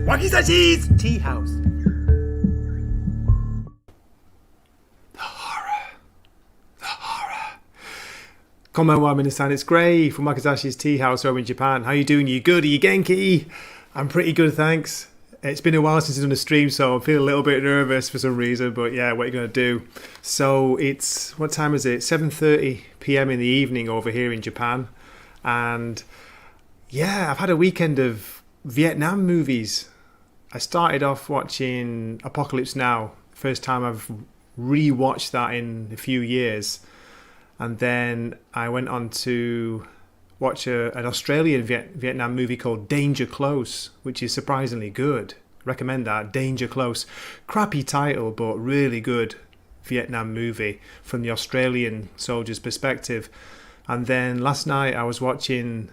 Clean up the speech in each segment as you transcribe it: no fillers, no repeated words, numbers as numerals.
Wakizashi's Teahouse. The horror. Konbanwa, minasan. It's Gray from Wakizashi's Teahouse over in Japan. How you doing? You good? Are you genki? I'm pretty good, thanks. It's been a while since I've done a stream, so I'm feeling a little bit nervous for some reason, but yeah, what are you going to do? So it's, what time is it? 7:30 p.m. in the evening over here in Japan. And yeah, I've had a weekend of Vietnam movies. I started off watching Apocalypse Now. First time I've re-watched that in a few years. And then I went on to watch an Australian Vietnam movie called Danger Close, which is surprisingly good. Recommend that, Danger Close. Crappy title, but really good Vietnam movie from the Australian soldier's perspective. And then last night I was watching...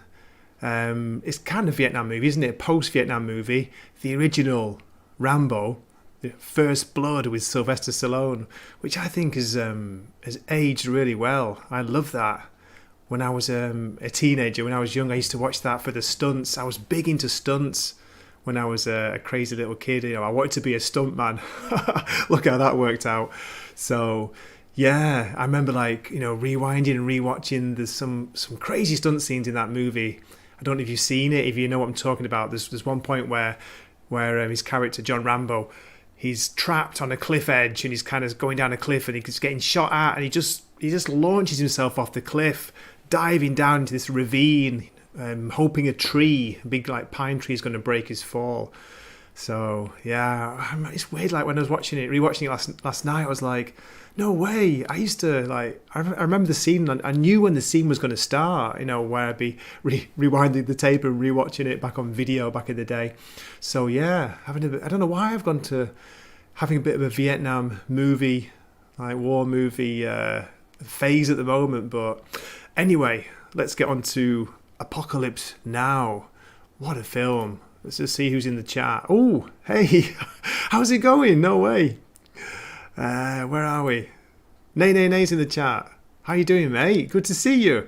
it's kind of Vietnam movie, isn't it? Post-Vietnam movie, the original Rambo, the First Blood with Sylvester Stallone, which I think has aged really well. I love that. When I was a teenager, when I was young, I used to watch that for the stunts. I was big into stunts when I was a crazy little kid. You know, I wanted to be a stuntman. Look how that worked out. So yeah, I remember rewinding and rewatching. There's some crazy stunt scenes in that movie. I don't know if you've seen it, if you know what I'm talking about. There's one point where his character, John Rambo, he's trapped on a cliff edge and he's kind of going down a cliff and he's getting shot at and he just launches himself off the cliff, diving down into this ravine, hoping a big pine tree is going to break his fall. So yeah, it's weird. Like when I was rewatching it last night, I was like, no way. I used to I remember the scene. I knew when the scene was going to start. You know, where I'd be rewinding the tape and rewatching it back on video back in the day. So yeah, I don't know why I've gone to having a bit of a Vietnam movie, war movie phase at the moment. But anyway, let's get on to Apocalypse Now. What a film. Let's just see who's in the chat. Oh, hey, how's it going? No way. Where are we? Nay's in the chat. How you doing, mate? Good to see you.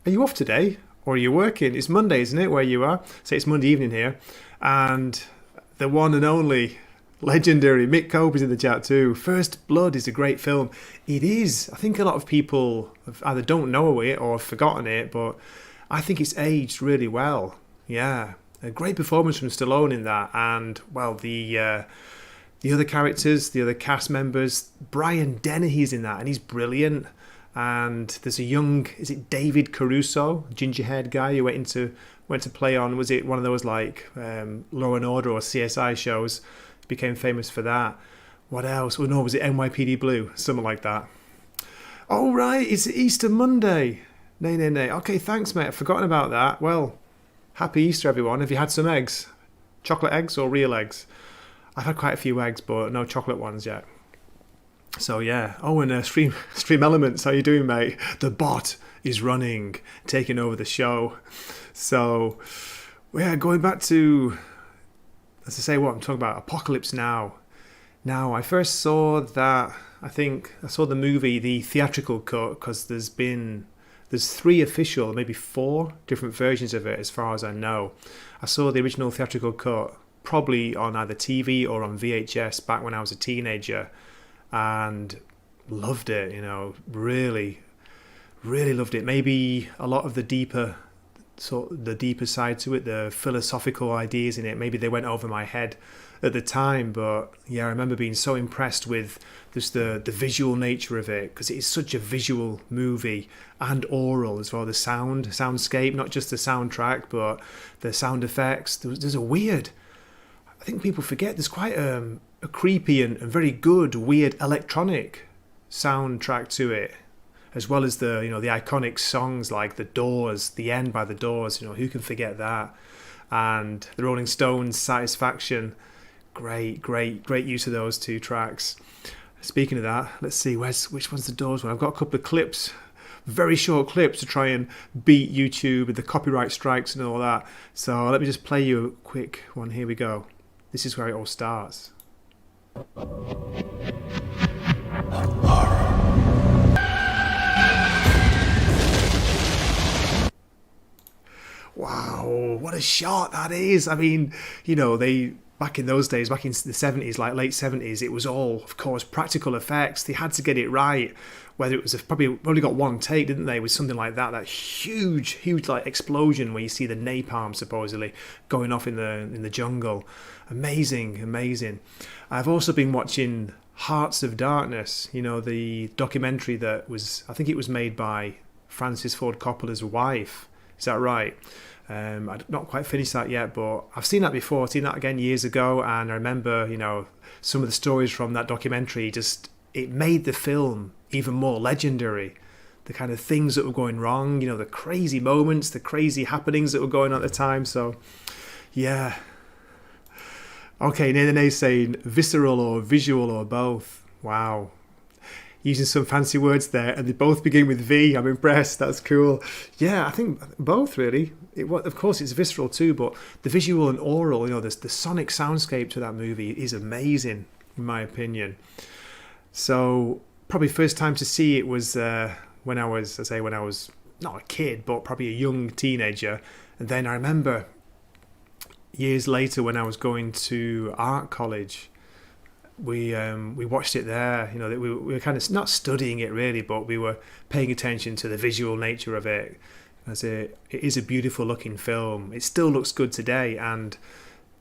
Are you off today? Or are you working? It's Monday, isn't it, where you are? So it's Monday evening here. And the one and only legendary Mick Cope is in the chat too. First Blood is a great film. It is. I think a lot of people either don't know it or have forgotten it, but I think it's aged really well. Yeah. A great performance from Stallone in that. And, well, the other characters, the other cast members, Brian Dennehy's in that, and he's brilliant. And there's a young, is it David Caruso, ginger-haired guy who went to play on, was it one of those Law and Order or CSI shows? Became famous for that. What else? Oh no, was it NYPD Blue? Something like that. Oh right, it's Easter Monday. Nay. Okay, thanks mate, I've forgotten about that. Well, happy Easter everyone. Have you had some eggs? Chocolate eggs or real eggs? I've had quite a few eggs, but no chocolate ones yet. So yeah. Oh, and Stream Elements, how you doing, mate? The bot is running, taking over the show. So yeah, going back to, as I say, what I'm talking about, Apocalypse Now. Now, I first saw that. I think I saw the movie, the theatrical cut, because there's 3 official, maybe 4 different versions of it, as far as I know. I saw the original theatrical cut probably on either TV or on VHS back when I was a teenager, and loved it. You know, really loved it. Maybe a lot of the deeper side to it, the philosophical ideas in it, maybe they went over my head at the time, but yeah, I remember being so impressed with just the visual nature of it, because it is such a visual movie and oral as well. The soundscape, not just the soundtrack, but the sound effects. There's a weird, I think people forget, there's quite a creepy and very good weird electronic soundtrack to it, as well as the iconic songs like The Doors, The End by The Doors. Who can forget that? And the Rolling Stones' Satisfaction. Great use of those 2 tracks. Speaking of that, let's see, which one's The Doors one? I've got a couple of clips very short clips to try and beat YouTube with the copyright strikes and all that. So let me just play you a quick one. Here we go. This is where it all starts. Wow, what a shot that is. I mean, you know, back in those days, back in the 70s, like late 70s, it was all, of course, practical effects. They had to get it right. Whether it was probably only got one take, didn't they, with something like that huge like explosion where you see the napalm supposedly going off in the jungle. Amazing. I've also been watching Hearts of Darkness, you know, the documentary that was, I think it was made by Francis Ford Coppola's wife. Is that right? I've not quite finished that yet, but I've seen that before. I've seen that again years ago, and I remember, you know, some of the stories from that documentary. It made the film even more legendary. The kind of things that were going wrong, you know, the crazy moments, the crazy happenings that were going on at the time. So, yeah. Okay, Nathan saying visceral or visual or both. Wow. Using some fancy words there, and they both begin with V. I'm impressed. That's cool. Yeah, I think both really. Of course, it's visceral too, but the visual and oral, you know, the sonic soundscape to that movie is amazing, in my opinion. So probably first time to see it was when I was not a kid, but probably a young teenager. And then I remember years later when I was going to art college. We watched it there. You know, we were kind of not studying it really, but we were paying attention to the visual nature of it. As it is a beautiful looking film. It still looks good today, and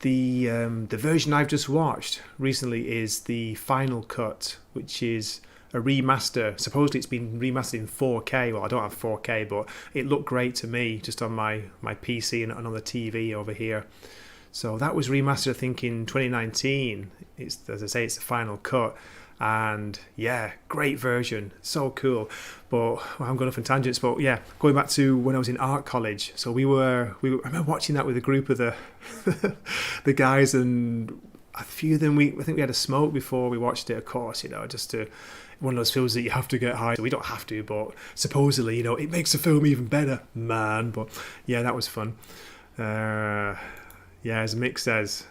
the version I've just watched recently is the final cut, which is a remaster. Supposedly it's been remastered in 4K. Well, I don't have 4K, but it looked great to me just on my PC and on the TV over here. So that was remastered, I think, in 2019. It's, as I say, it's the final cut. And yeah, great version. So cool. But I'm going off on tangents. But yeah, going back to when I was in art college. So I remember watching that with a group of the the guys, and a few of them, I think we had a smoke before we watched it, of course, you know, just to one of those films that you have to get high. So we don't have to, but supposedly, you know, it makes the film even better, man. But yeah, that was fun. Yeah, as Mick says,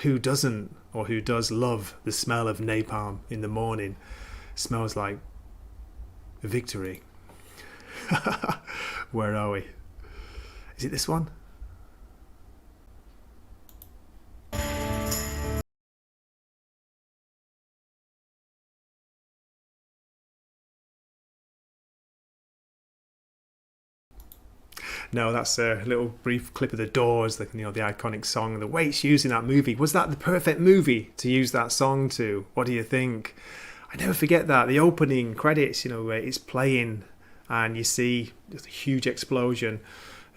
who doesn't or who does love the smell of napalm in the morning? Smells like victory. Where are we? Is it this one? No, that's a little brief clip of The Doors, the iconic song. The way it's used in that movie. Was that the perfect movie to use that song to? What do you think? I never forget that. The opening credits, you know, where it's playing and you see just a huge explosion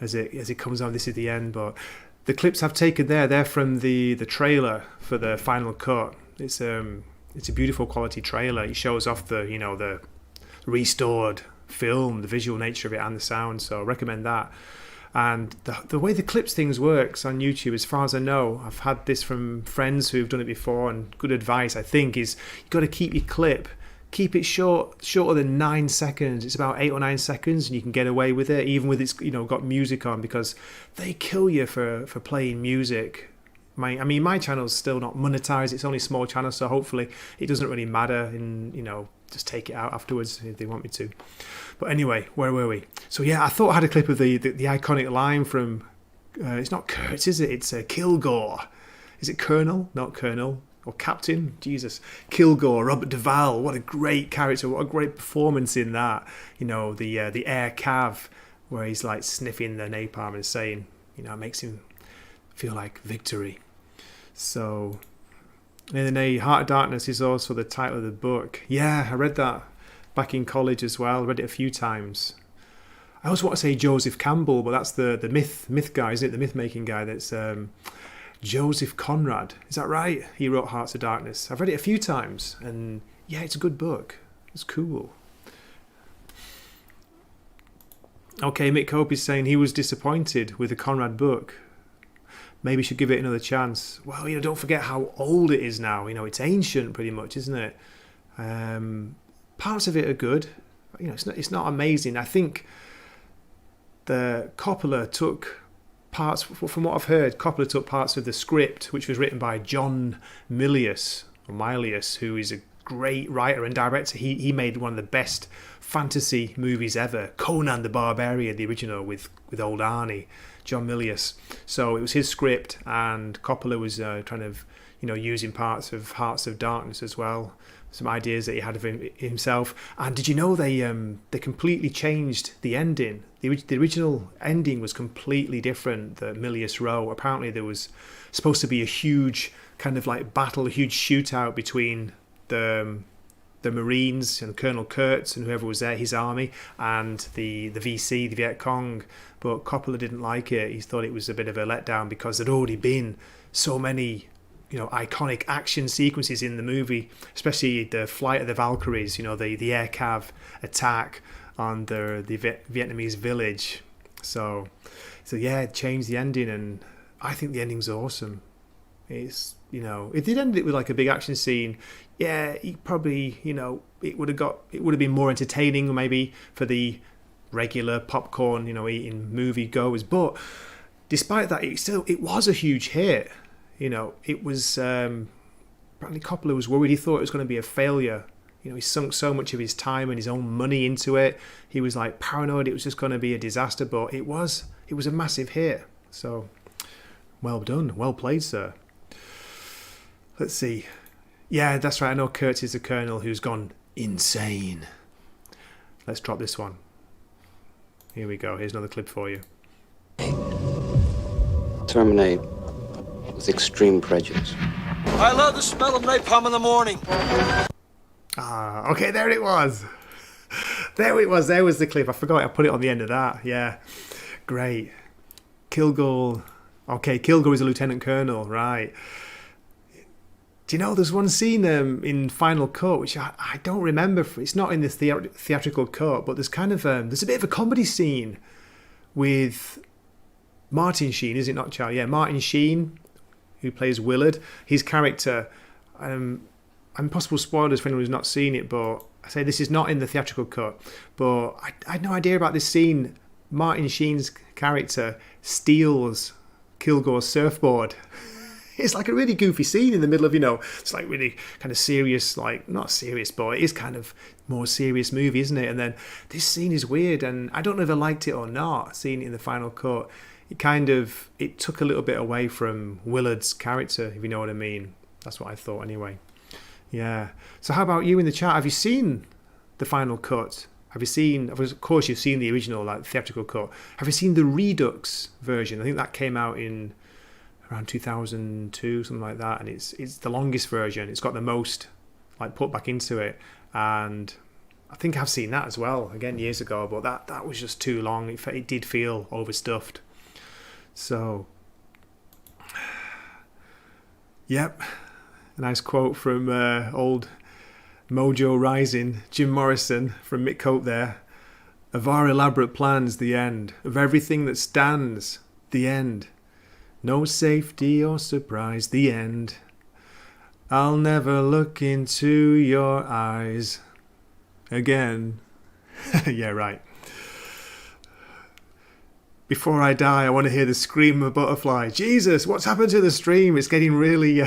as it comes on. This is the end, but the clips I've taken there, they're from the trailer for the final cut. It's a beautiful quality trailer. It shows off the restored film, the visual nature of it and the sound, so I recommend that. And the way the clips things works on YouTube, as far as I know, I've had this from friends who've done it before, and good advice I think is you've got to keep your clip, keep it shorter than 9 seconds. It's about 8 or 9 seconds, and you can get away with it even with it's got music on, because they kill you for playing music. My channel's still not monetized. It's only a small channel, so hopefully it doesn't really matter, and just take it out afterwards if they want me to. But anyway, where were we? So yeah, I thought I had a clip of the iconic line from it's not Kurtz, is it? It's Kilgore. Is it Colonel? Not Colonel. Or Captain? Jesus. Kilgore, Robert Duvall. What a great character. What a great performance in that. The Air Cav, where he's like sniffing the napalm and saying, it makes him feel like victory. So, and then Heart of Darkness is also the title of the book. Yeah, I read that back in college as well. I read it a few times. I always want to say Joseph Campbell, but that's the myth guy, isn't it? The myth-making guy. That's Joseph Conrad. Is that right? He wrote Hearts of Darkness. I've read it a few times, and yeah, it's a good book. It's cool. Okay, Mick Cope is saying he was disappointed with the Conrad book. Maybe should give it another chance. Well, don't forget how old it is now. It's ancient pretty much, isn't it? Parts of it are good. it's not amazing. I think the Coppola took parts, from what I've heard, Coppola took parts of the script, which was written by John Milius, who is a great writer and director. He made one of the best fantasy movies ever, Conan the Barbarian, the original with old Arnie, John Milius. So it was his script, and Coppola was using parts of Hearts of Darkness as well, some ideas that he had of himself. And did you know they completely changed the ending? The original ending was completely different that Milius wrote. Apparently there was supposed to be a huge kind of like battle, a huge shootout between the Marines and Colonel Kurtz and whoever was there, his army, and the VC, the Viet Cong. But Coppola didn't like it. He thought it was a bit of a letdown because there'd already been so many iconic action sequences in the movie, especially the Flight of the Valkyries, the air cav attack on the Vietnamese village. So yeah, it changed the ending, and I think the ending's awesome. It's, if they'd ended it with like a big action scene, yeah, it probably, it would have been more entertaining maybe for the regular popcorn, eating movie goers. But despite that, it was a huge hit. It was apparently Coppola was worried. He thought it was going to be a failure. He sunk so much of his time and his own money into it. He was like paranoid it was just going to be a disaster, but it was a massive hit. So well done, well played, sir. Let's see. Yeah, that's right. I know Kurtz is the colonel who's gone insane. Let's drop this one. Here we go. Here's another clip for you. Terminate with extreme prejudice. I love the smell of napalm in the morning. Okay, there it was. There it was. There was the clip. I forgot I put it on the end of that. Yeah, great. Kilgore. Okay, Kilgore is a lieutenant colonel, right? Do you know there's one scene in Final Cut which I don't remember. It's not in the theatrical cut, but there's kind of there's a bit of a comedy scene with Martin Sheen, is it not, Charlie? Yeah, Martin Sheen, who plays Willard. His character, possible spoilers for anyone who's not seen it, but I say this is not in the theatrical cut, but I had no idea about this scene. Martin Sheen's character steals Kilgore's surfboard. It's like a really goofy scene in the middle of, it's like really kind of serious, like not serious, but it is kind of more serious movie, isn't it? And then this scene is weird, and I don't know if I liked it or not, seeing it in the final cut. It took a little bit away from Willard's character, if you know what I mean. That's what I thought anyway. Yeah. So how about you in the chat? Have you seen the final cut? Of course you've seen the original, like theatrical cut. Have you seen the Redux version? I think that came out in around 2002, something like that, and it's the longest version. It's got the most like put back into it, and I think I've seen that as well, again years ago, but that was just too long. It did feel overstuffed. So yep, a nice quote from old Mojo Rising, Jim Morrison, from Mick Cope there. Of our elaborate plans, the end. Of everything that stands, the end. No safety or surprise, the end. I'll never look into your eyes again. Yeah, right. Before I die, I want to hear the scream of a butterfly. Jesus, what's happened to the stream? It's getting really,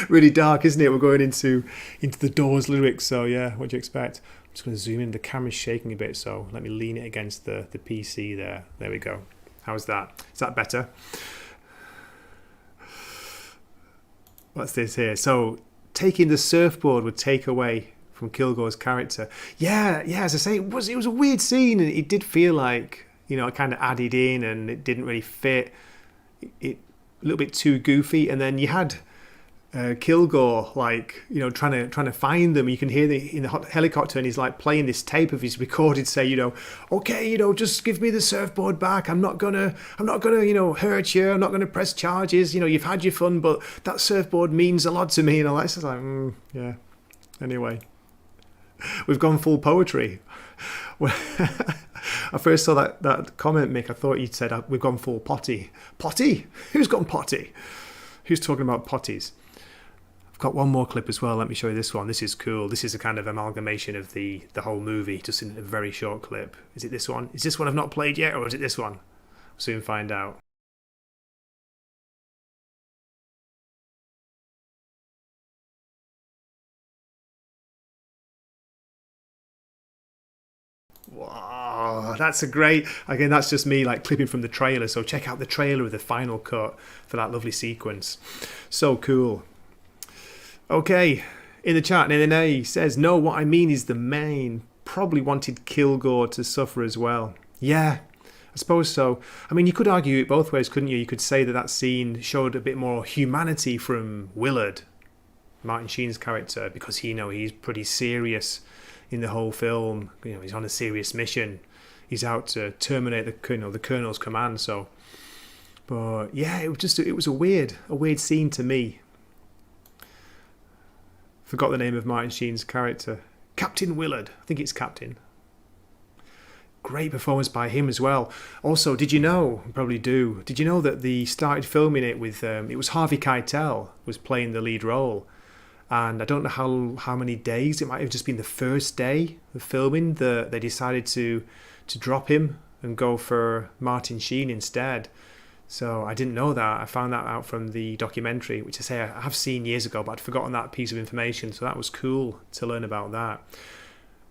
really dark, isn't it? We're going into the Doors lyrics, so yeah, what do you expect? I'm just going to zoom in. The camera's shaking a bit, so let me lean it against the PC there. There we go. How's that? Is that better? What's this here? So, taking the surfboard would take away from Kilgore's character. Yeah, as I say, it was a weird scene, and it did feel like, it kind of added in, and it didn't really fit. It a little bit too goofy, and then you had Kilgore trying to find them. You can hear in the helicopter, and he's like playing this tape of his recorded, say, okay, just give me the surfboard back. I'm not gonna hurt you. I'm not gonna press charges. You've had your fun, but that surfboard means a lot to me. And all that. It's like, yeah. Anyway, we've gone full poetry. I first saw that comment, Mick. I thought you'd said we've gone full potty. Potty? Who's gone potty? Who's talking about potties? got one more clip as well. Let me show you this one. This is cool. This is a kind of amalgamation of the whole movie, just in a very short clip. Is it this one? Is this one I've not played yet, or is it this one? We'll soon find out. Wow, that's a great... Again, that's just me like clipping from the trailer. So check out the trailer of the final cut for that lovely sequence. So cool. Okay, in the chat, NNA says, no, what I mean is the main probably wanted Kilgore to suffer as well. Yeah, I suppose so. I mean, you could argue it both ways, couldn't you? You could say that scene showed a bit more humanity from Willard, Martin Sheen's character, because he's pretty serious in the whole film. He's on a serious mission. He's out to terminate the colonel's command. So, but yeah, it was a weird scene to me. Forgot the name of Martin Sheen's character. Captain Willard. I think it's Captain. Great performance by him as well. Also, did you know, you probably do, did you know that they started filming it with, it was Harvey Keitel was playing the lead role. And I don't know how many days, it might have just been the first day of filming, they decided to drop him and go for Martin Sheen instead. So I didn't know that. I found that out from the documentary, which I say I have seen years ago, but I'd forgotten that piece of information. So that was cool to learn about that.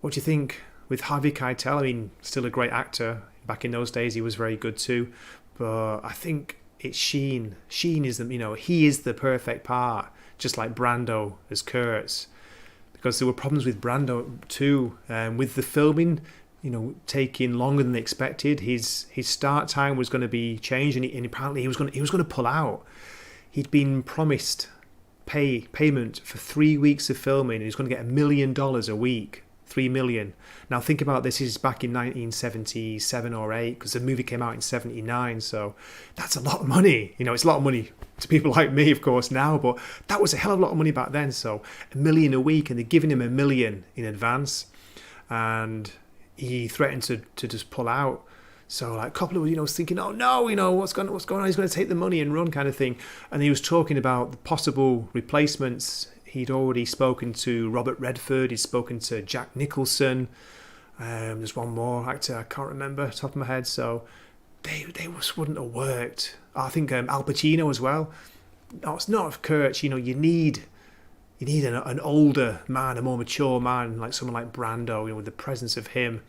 What do you think with Harvey Keitel? I mean, still a great actor. Back in those days, he was very good too. But I think it's Sheen. Sheen is he is the perfect part, just like Brando as Kurtz. Because there were problems with Brando too, with the filming. Taking longer than they expected. His start time was going to be changed, and apparently he was going to pull out. He'd been promised payment for 3 weeks of filming, and he's going to get $1 million a week, $3 million. Now think about this is back in 1977 or 8, because the movie came out in 79. So that's a lot of money. It's a lot of money to people like me, of course, now, but that was a hell of a lot of money back then. So $1 million a week, and they're giving him $1 million in advance, and he threatened to just pull out. So like Coppola was thinking, oh no, what's going on? He's going to take the money and run, kind of thing. And he was talking about the possible replacements. He'd already spoken to Robert Redford. He'd spoken to Jack Nicholson. There's one more actor I can't remember top of my head. So they just wouldn't have worked. I think Al Pacino as well. No, it's not Kurtz. You need an older man, a more mature man, like someone like Brando, with the presence of him.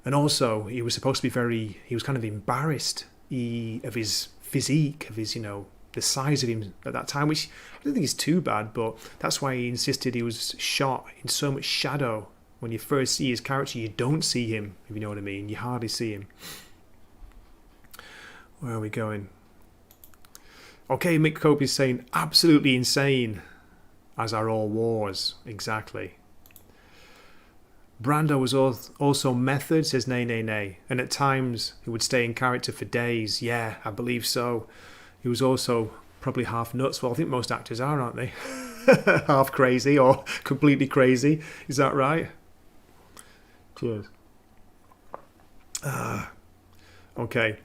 And also, he was supposed to be he was kind of embarrassed of his physique, of his, the size of him at that time, which I don't think is too bad, but that's why he insisted he was shot in so much shadow. When you first see his character, you don't see him, if you know what I mean. You hardly see him. Where are we going? Okay, Mick Cope is saying, absolutely insane. As are all wars, exactly. Brando was also method, says nay, nay, nay. And at times, he would stay in character for days. Yeah, I believe so. He was also probably half nuts. Well, I think most actors are, aren't they? Half crazy or completely crazy. Is that right? Cheers. Okay.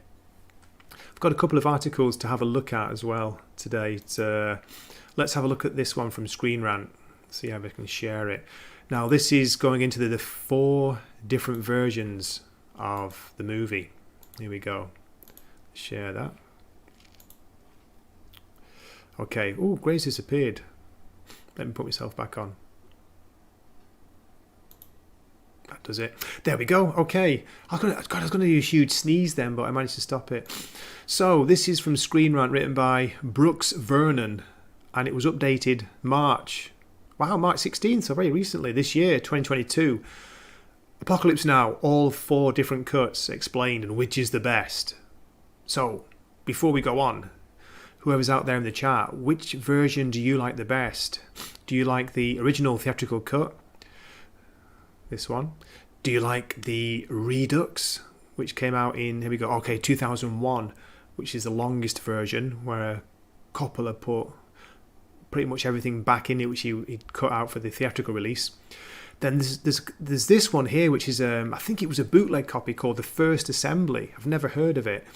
I've got a couple of articles to have a look at as well today. Let's have a look at this one from Screen Rant. See how we can share it. Now, this is going into the 4 different versions of the movie. Here we go. Share that. Okay. Oh, Gray's disappeared. Let me put myself back on. That does it. There we go. Okay. I was going to do a huge sneeze then, but I managed to stop it. So, this is from Screen Rant, written by Brooks Vernon. And it was updated March 16th, so very recently, this year, 2022. Apocalypse Now, all 4 different cuts explained and which is the best. So, before we go on, whoever's out there in the chat, which version do you like the best? Do you like the original theatrical cut? This one. Do you like the Redux, which came out in, 2001, which is the longest version, where Coppola put pretty much everything back in it which he cut out for the theatrical release. Then there's this one here, which is I think it was a bootleg copy called The First Assembly. I've never heard of it.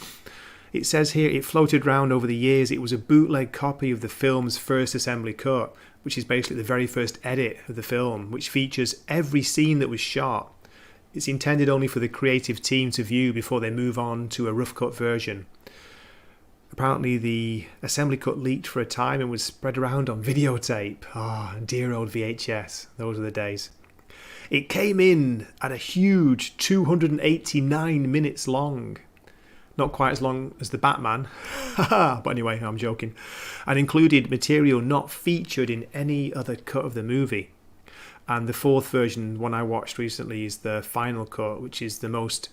It says here it floated around over the years. It was a bootleg copy of the film's first assembly cut, which is basically the very first edit of the film, which features every scene that was shot. It's intended only for the creative team to view before they move on to a rough cut version. Apparently the assembly cut leaked for a time and was spread around on videotape. Dear old VHS, those are the days. It came in at a huge 289 minutes long. Not quite as long as the Batman, but anyway, I'm joking. And included material not featured in any other cut of the movie. And the fourth version, one I watched recently, is the final cut, which is the most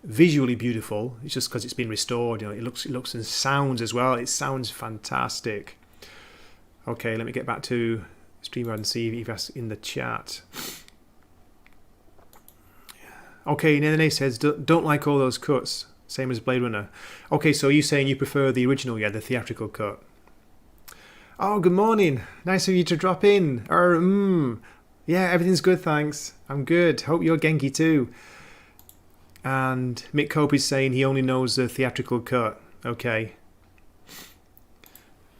visually beautiful. It's just because it's been restored. It looks and sounds as well. It sounds fantastic. Okay, let me get back to StreamYard and see if you've asked in the chat. Okay, Nene says, don't like all those cuts. Same as Blade Runner. Okay, so you're saying you prefer the original, the theatrical cut. Oh, good morning. Nice of you to drop in. Yeah, everything's good, thanks. I'm good. Hope you're Genki too. And Mick Cope is saying he only knows the theatrical cut. Okay.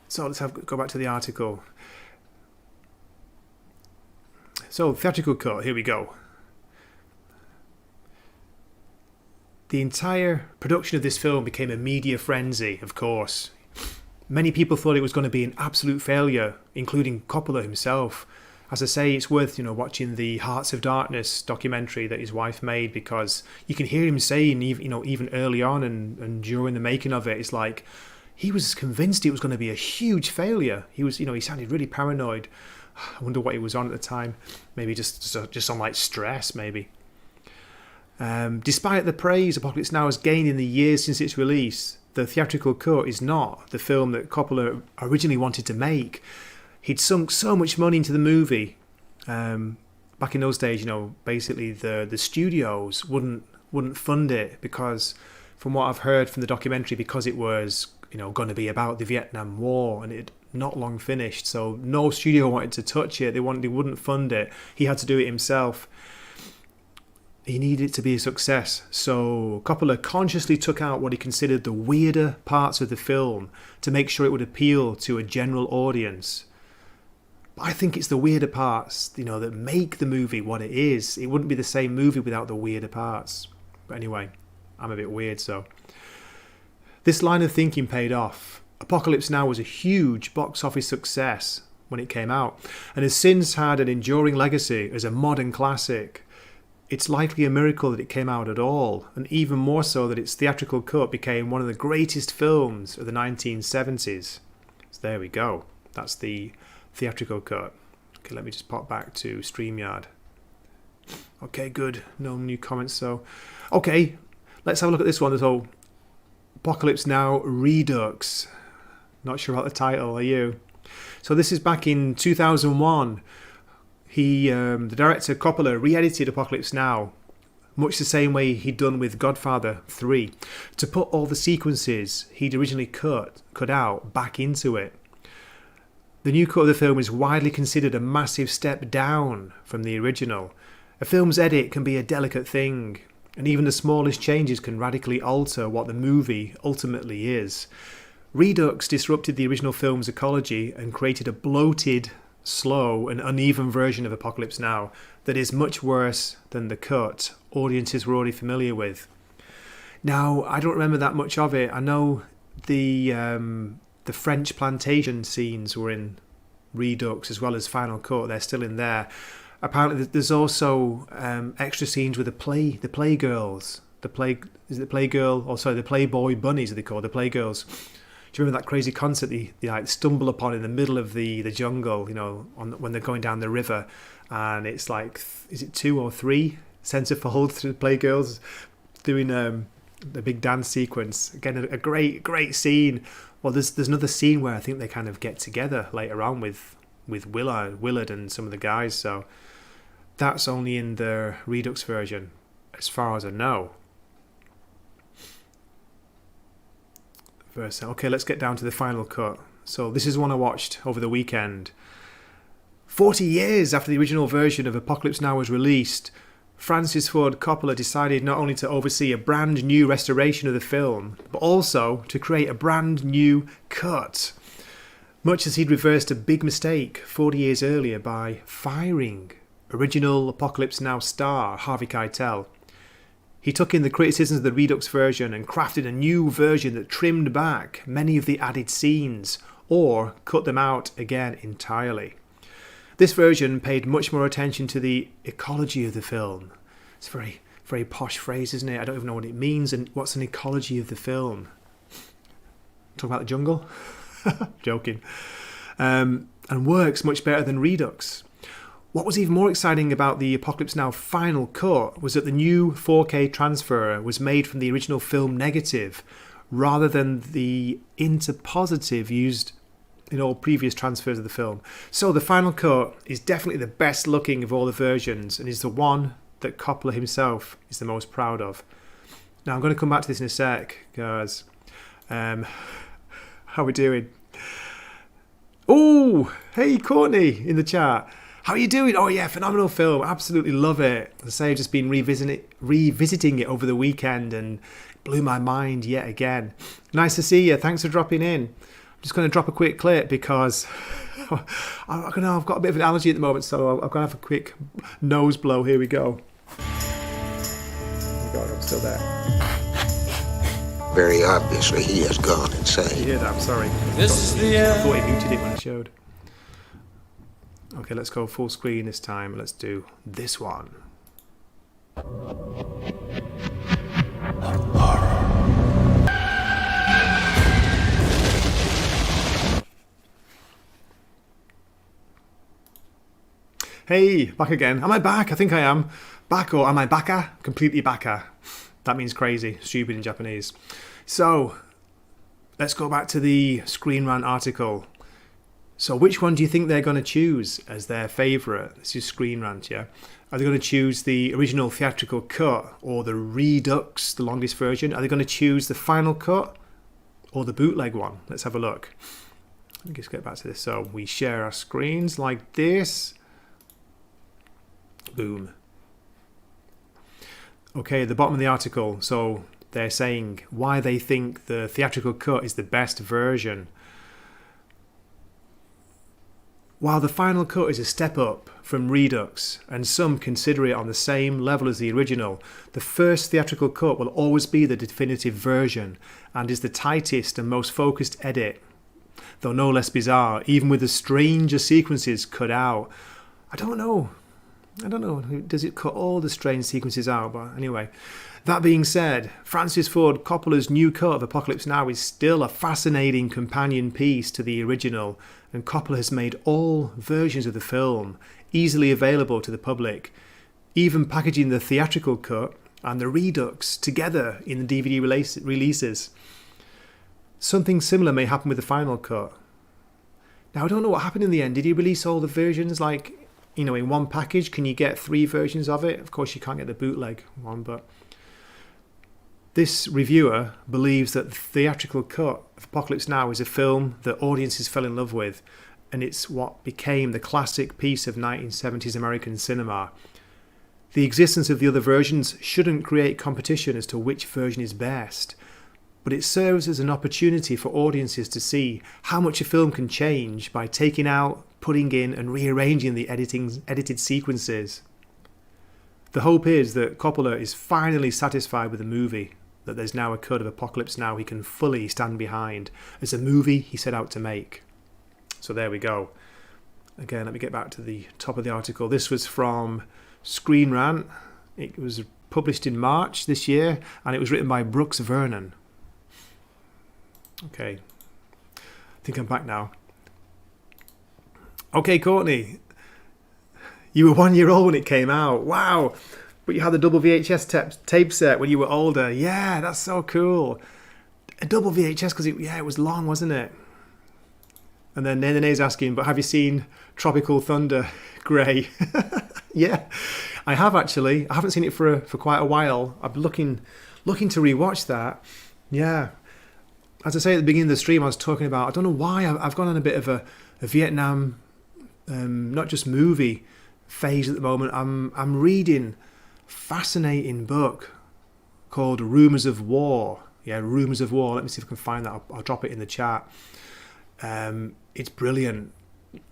So let's go back to the article. So, theatrical cut, here we go. The entire production of this film became a media frenzy, of course. Many people thought it was going to be an absolute failure, including Coppola himself. As I say, it's worth watching the Hearts of Darkness documentary that his wife made, because you can hear him saying, even early on and during the making of it, it's like he was convinced it was going to be a huge failure. He was, he sounded really paranoid. I wonder what he was on at the time. Maybe just on like stress, maybe. Despite the praise Apocalypse Now has gained in the years since its release, the theatrical cut is not the film that Coppola originally wanted to make. He'd sunk so much money into the movie. Back in those days, basically the studios wouldn't fund it because, from what I've heard from the documentary, because it was going to be about the Vietnam War and it not long finished, so no studio wanted to touch it. They wouldn't fund it. He had to do it himself. He needed it to be a success, so Coppola consciously took out what he considered the weirder parts of the film to make sure it would appeal to a general audience. But I think it's the weirder parts, that make the movie what it is. It wouldn't be the same movie without the weirder parts. But anyway, I'm a bit weird, so. This line of thinking paid off. Apocalypse Now was a huge box office success when it came out, and has since had an enduring legacy as a modern classic. It's likely a miracle that it came out at all, and even more so that its theatrical cut became one of the greatest films of the 1970s. So there we go. That's the theatrical cut. Okay, let me just pop back to StreamYard. Okay, good. No new comments, so. Okay, let's have a look at this one. So, Apocalypse Now Redux. Not sure about the title, are you? So this is back in 2001. The director Coppola re-edited Apocalypse Now, much the same way he'd done with Godfather 3, to put all the sequences he'd originally cut out back into it. The new cut of the film is widely considered a massive step down from the original. A film's edit can be a delicate thing, and even the smallest changes can radically alter what the movie ultimately is. Redux disrupted the original film's ecology and created a bloated, slow and uneven version of Apocalypse Now that is much worse than the cut audiences were already familiar with. Now, I don't remember that much of it. I know the French plantation scenes were in Redux as well as Final Cut. They're still in there. Apparently, there's also extra scenes with the Playgirls. The Playboy bunnies, are they called? The Playgirls. Do you remember that crazy concert they stumble upon in the middle of the jungle, when they're going down the river, and it's like, is it 2 or 3 centerfolds to the Playgirls doing the big dance sequence? Again, a great scene. Well, there's another scene where I think they kind of get together later on with Willard and some of the guys, so that's only in the Redux version, as far as I know. Okay, let's get down to the Final Cut. So this is one I watched over the weekend. 40 years after the original version of Apocalypse Now was released, Francis Ford Coppola decided not only to oversee a brand new restoration of the film, but also to create a brand new cut. Much as he'd reversed a big mistake 40 years earlier by firing original Apocalypse Now star Harvey Keitel. He took in the criticisms of the Redux version and crafted a new version that trimmed back many of the added scenes, or cut them out again entirely. This version paid much more attention to the ecology of the film. It's a very, very posh phrase, isn't it? I don't even know what it means, and what's an ecology of the film? Talk about the jungle? Joking. And works much better than Redux. What was even more exciting about the Apocalypse Now final cut was that the new 4K transfer was made from the original film negative, rather than the interpositive used in all previous transfers of the film. So the final cut is definitely the best looking of all the versions, and is the one that Coppola himself is the most proud of. Now I'm going to come back to this in a sec, guys. How are we doing? Oh, hey Courtney in the chat. How are you doing? Oh yeah, phenomenal film. Absolutely love it. As I say, I've just been revisiting it over the weekend and it blew my mind yet again. Nice to see you. Thanks for dropping in. I'm just going to drop a quick clip because I've got a bit of an allergy at the moment, so I'm going to have a quick nose blow. Here we go. Oh God, I'm still there. Very obviously, he has gone insane. You hear that? I'm sorry. This is the end. I thought he muted it when I showed. Okay, let's go full screen this time. Let's do this one. Hey, back again. Am I back? I think I am. Back, or am I baka? Completely baka. That means crazy, stupid in Japanese. So, let's go back to the Screen Rant article. So which one do you think they're going to choose as their favourite? This is Screen Rant, yeah? Are they going to choose the original theatrical cut or the Redux, the longest version? Are they going to choose the final cut or the bootleg one? Let's have a look. Let me just get back to this. So we share our screens like this. Boom. Okay, at the bottom of the article, so they're saying why they think the theatrical cut is the best version. While the final cut is a step up from Redux, and some consider it on the same level as the original, the first theatrical cut will always be the definitive version, and is the tightest and most focused edit, though no less bizarre, even with the stranger sequences cut out. I don't know. Does it cut all the strange sequences out? But anyway, that being said, Francis Ford Coppola's new cut of Apocalypse Now is still a fascinating companion piece to the original, and Coppola has made all versions of the film easily available to the public, even packaging the theatrical cut and the Redux together in the DVD releases. Something similar may happen with the final cut. Now, I don't know what happened in the end. Did he release all the versions, in one package? Can you get 3 versions of it? Of course, you can't get the bootleg one, but this reviewer believes that the theatrical cut of Apocalypse Now is a film that audiences fell in love with, and it's what became the classic piece of 1970s American cinema. The existence of the other versions shouldn't create competition as to which version is best, but it serves as an opportunity for audiences to see how much a film can change by taking out, putting in and rearranging the edited sequences. The hope is that Coppola is finally satisfied with the movie, that there's now a cut of Apocalypse Now he can fully stand behind as a movie he set out to make. So there we go. Again, let me get back to the top of the article. This was from Screen Rant. It was published in March this year, and it was written by Brooks Vernon. Okay, I think I'm back now. Okay, Courtney, you were 1 year old when it came out. Wow. But you had the double VHS tape set when you were older. Yeah, that's so cool. A double VHS because it was long, wasn't it? And then Nene's asking, but have you seen Tropical Thunder, Grey? Yeah, I have actually. I haven't seen it for quite a while. I'm looking to rewatch that. Yeah. As I say at the beginning of the stream, I was talking about, I don't know why, I've gone on a bit of a Vietnam, not just movie phase at the moment. I'm reading fascinating book called Rumours of War. Yeah, Rumours of War. Let me see if I can find that. I'll drop it in the chat. It's brilliant.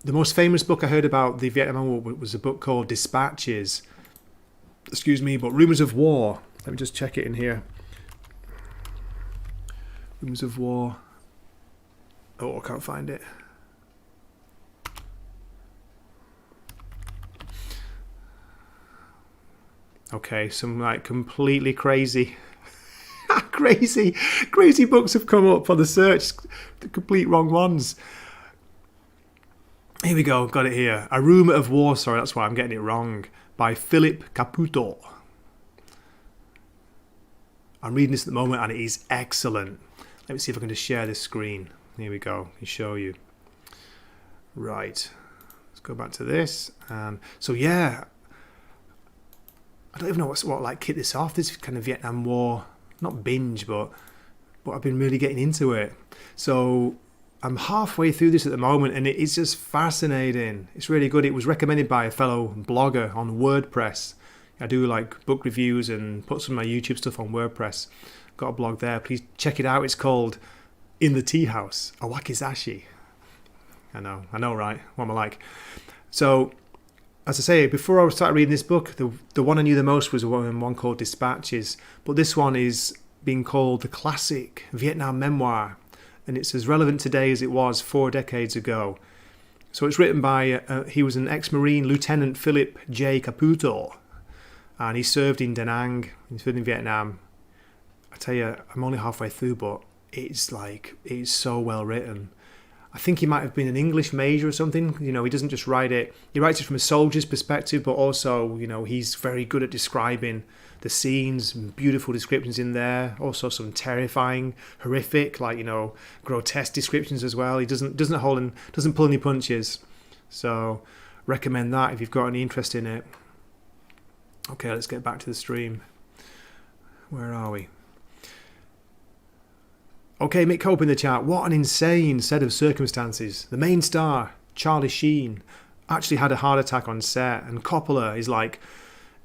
The most famous book I heard about the Vietnam War was a book called Dispatches. Excuse me, but Rumours of War. Let me just check it in here. Rumours of War. Oh, I can't find it. Okay, some like completely crazy crazy books have come up for the search. The complete wrong ones. Here we go, got it here. A Rumour of War, sorry, that's why I'm getting it wrong. By Philip Caputo. I'm reading this at the moment and it is excellent. Let me see if I can just share this screen. Here we go, I can show you. Right, let's go back to this. So yeah, I don't even know what like kicked this off. This kind of Vietnam War, not binge, but I've been really getting into it. So I'm halfway through this at the moment and it is just fascinating. It's really good. It was recommended by a fellow blogger on WordPress. I do like book reviews and put some of my YouTube stuff on WordPress. Got a blog there. Please check it out. It's called In the Teahouse, a Wakizashi. I know, right? What am I like? So, as I say, before I started reading this book, the one I knew the most was one called Dispatches. But this one is being called the classic Vietnam memoir. And it's as relevant today as it was 4 decades ago. So it's written by, he was an ex-Marine, Lieutenant Philip J. Caputo. And he served in Da Nang, he served in Vietnam. I tell you, I'm only halfway through, but it's so well written. I think he might have been an English major or something. You know, he doesn't just write it. He writes it from a soldier's perspective, but also, you know, he's very good at describing the scenes, beautiful descriptions in there. Also some terrifying, horrific, like, you know, grotesque descriptions as well. He doesn't pull any punches. So recommend that if you've got any interest in it. Okay, let's get back to the stream. Where are we? Okay, Mick Hope in the chat. What an insane set of circumstances. The main star, Charlie Sheen, actually had a heart attack on set, and Coppola is like,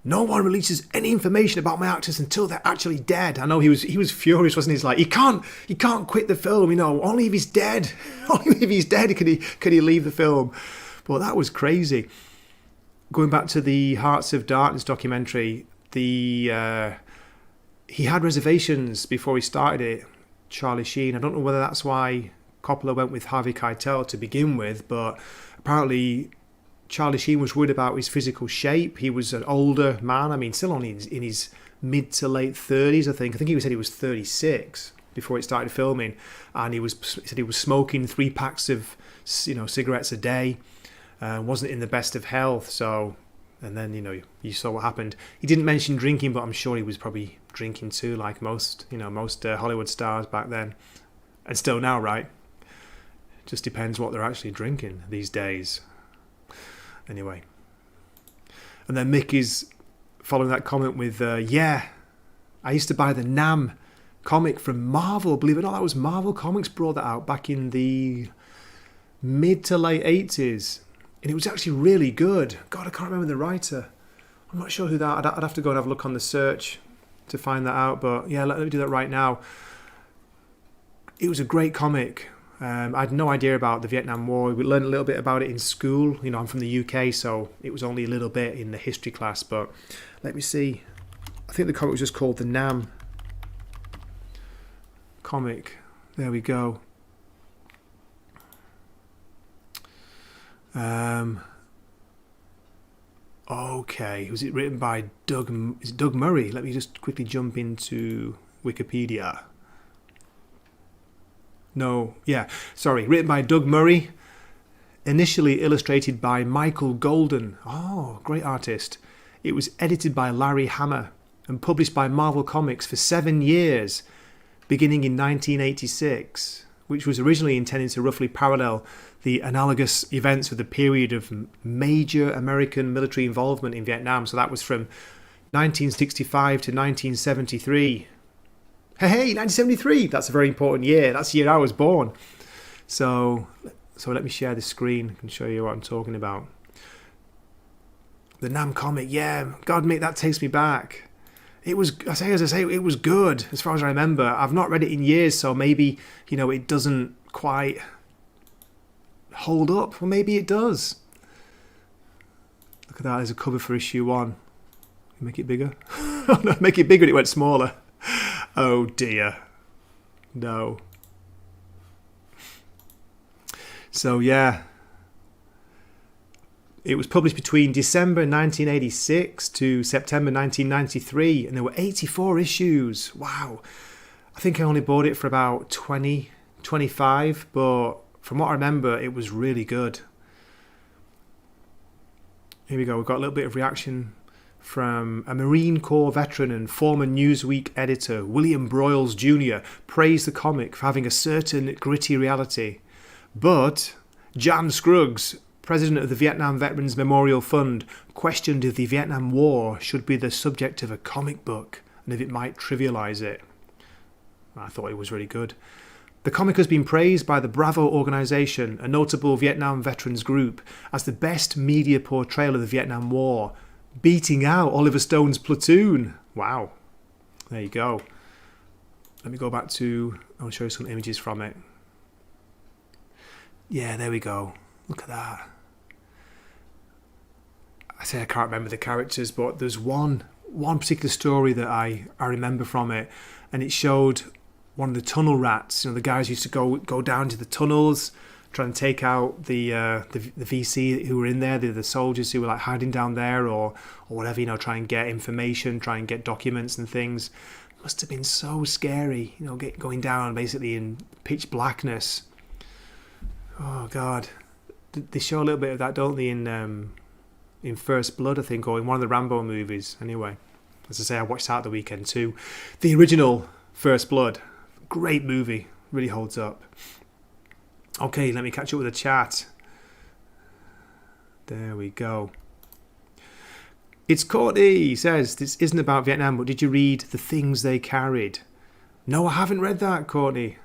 no one releases any information about my actors until they're actually dead. I know he was furious, wasn't he? He's like, he can't quit the film, you know, only if he's dead. Only if he's dead could he leave the film. But that was crazy. Going back to the Hearts of Darkness documentary, he had reservations before he started it, Charlie Sheen. I don't know whether that's why Coppola went with Harvey Keitel to begin with, but apparently Charlie Sheen was worried about his physical shape. He was an older man. I mean, still only in his mid to late 30s, I think. I think he said he was 36 before it started filming, and he said he was smoking 3 packs of, you know, cigarettes a day. Wasn't in the best of health. So, and then, you know, you saw what happened. He didn't mention drinking, but I'm sure he was probably drinking too, like most Hollywood stars back then, and still now, right? Just depends what they're actually drinking these days. Anyway, and then Mick is following that comment with, yeah, I used to buy the Nam comic from Marvel. Believe it or not, that was Marvel Comics brought that out back in the mid to late 80s. And it was actually really good. God, I can't remember the writer. I'm not sure who that. I'd have to go and have a look on the search to find that out. But yeah, let me do that right now. It was a great comic. I had no idea about the Vietnam War. We learned a little bit about it in school. You know, I'm from the UK, so it was only a little bit in the history class. But let me see. I think the comic was just called the Nam comic. There we go. Okay, was it written by Doug Murray? Let me just quickly jump into Wikipedia. No, yeah, sorry, written by Doug Murray, initially illustrated by Michael Golden. Oh, great artist. It was edited by Larry Hama and published by Marvel Comics for 7 years, beginning in 1986, which was originally intended to roughly parallel the analogous events of the period of major American military involvement in Vietnam. So that was from 1965 to 1973. Hey, 1973! That's a very important year. That's the year I was born. So let me share the screen and show you what I'm talking about. The Nam comic, yeah. God, mate, that takes me back. It was, as I say, it was good, as far as I remember. I've not read it in years, so maybe, it doesn't quite hold up. Well, maybe it does. Look at that, there's a cover for issue 1. Make it bigger? Oh no, make it bigger and it went smaller. Oh dear. No. So yeah. It was published between December 1986 to September 1993, and there were 84 issues. Wow. I think I only bought it for about 20, 25, but from what I remember, it was really good. Here we go. We've got a little bit of reaction from a Marine Corps veteran and former Newsweek editor, William Broyles Jr., praised the comic for having a certain gritty reality. But Jan Scruggs, president of the Vietnam Veterans Memorial Fund, questioned if the Vietnam War should be the subject of a comic book and if it might trivialise it. I thought it was really good. The comic has been praised by the Bravo organisation, a notable Vietnam veterans group, as the best media portrayal of the Vietnam War, beating out Oliver Stone's Platoon. Wow. There you go. Let me go back to... I'll show you some images from it. Yeah, there we go. Look at that. I say I can't remember the characters, but there's one particular story that I remember from it, and it showed one of the tunnel rats. The guys used to go down to the tunnels, try and take out the VC who were in there, the soldiers who were like hiding down there or whatever. Try and get information, try and get documents and things. It must have been so scary. Going down basically in pitch blackness. Oh God. They show a little bit of that, don't they, in First Blood, I think, or in one of the Rambo movies. Anyway, as I say, I watched that the weekend too. The original First Blood, great movie, really holds up. Okay, let me catch up with the chat. There we go. It's Courtney, he says, this isn't about Vietnam, but did you read The Things They Carried? No, I haven't read that, Courtney.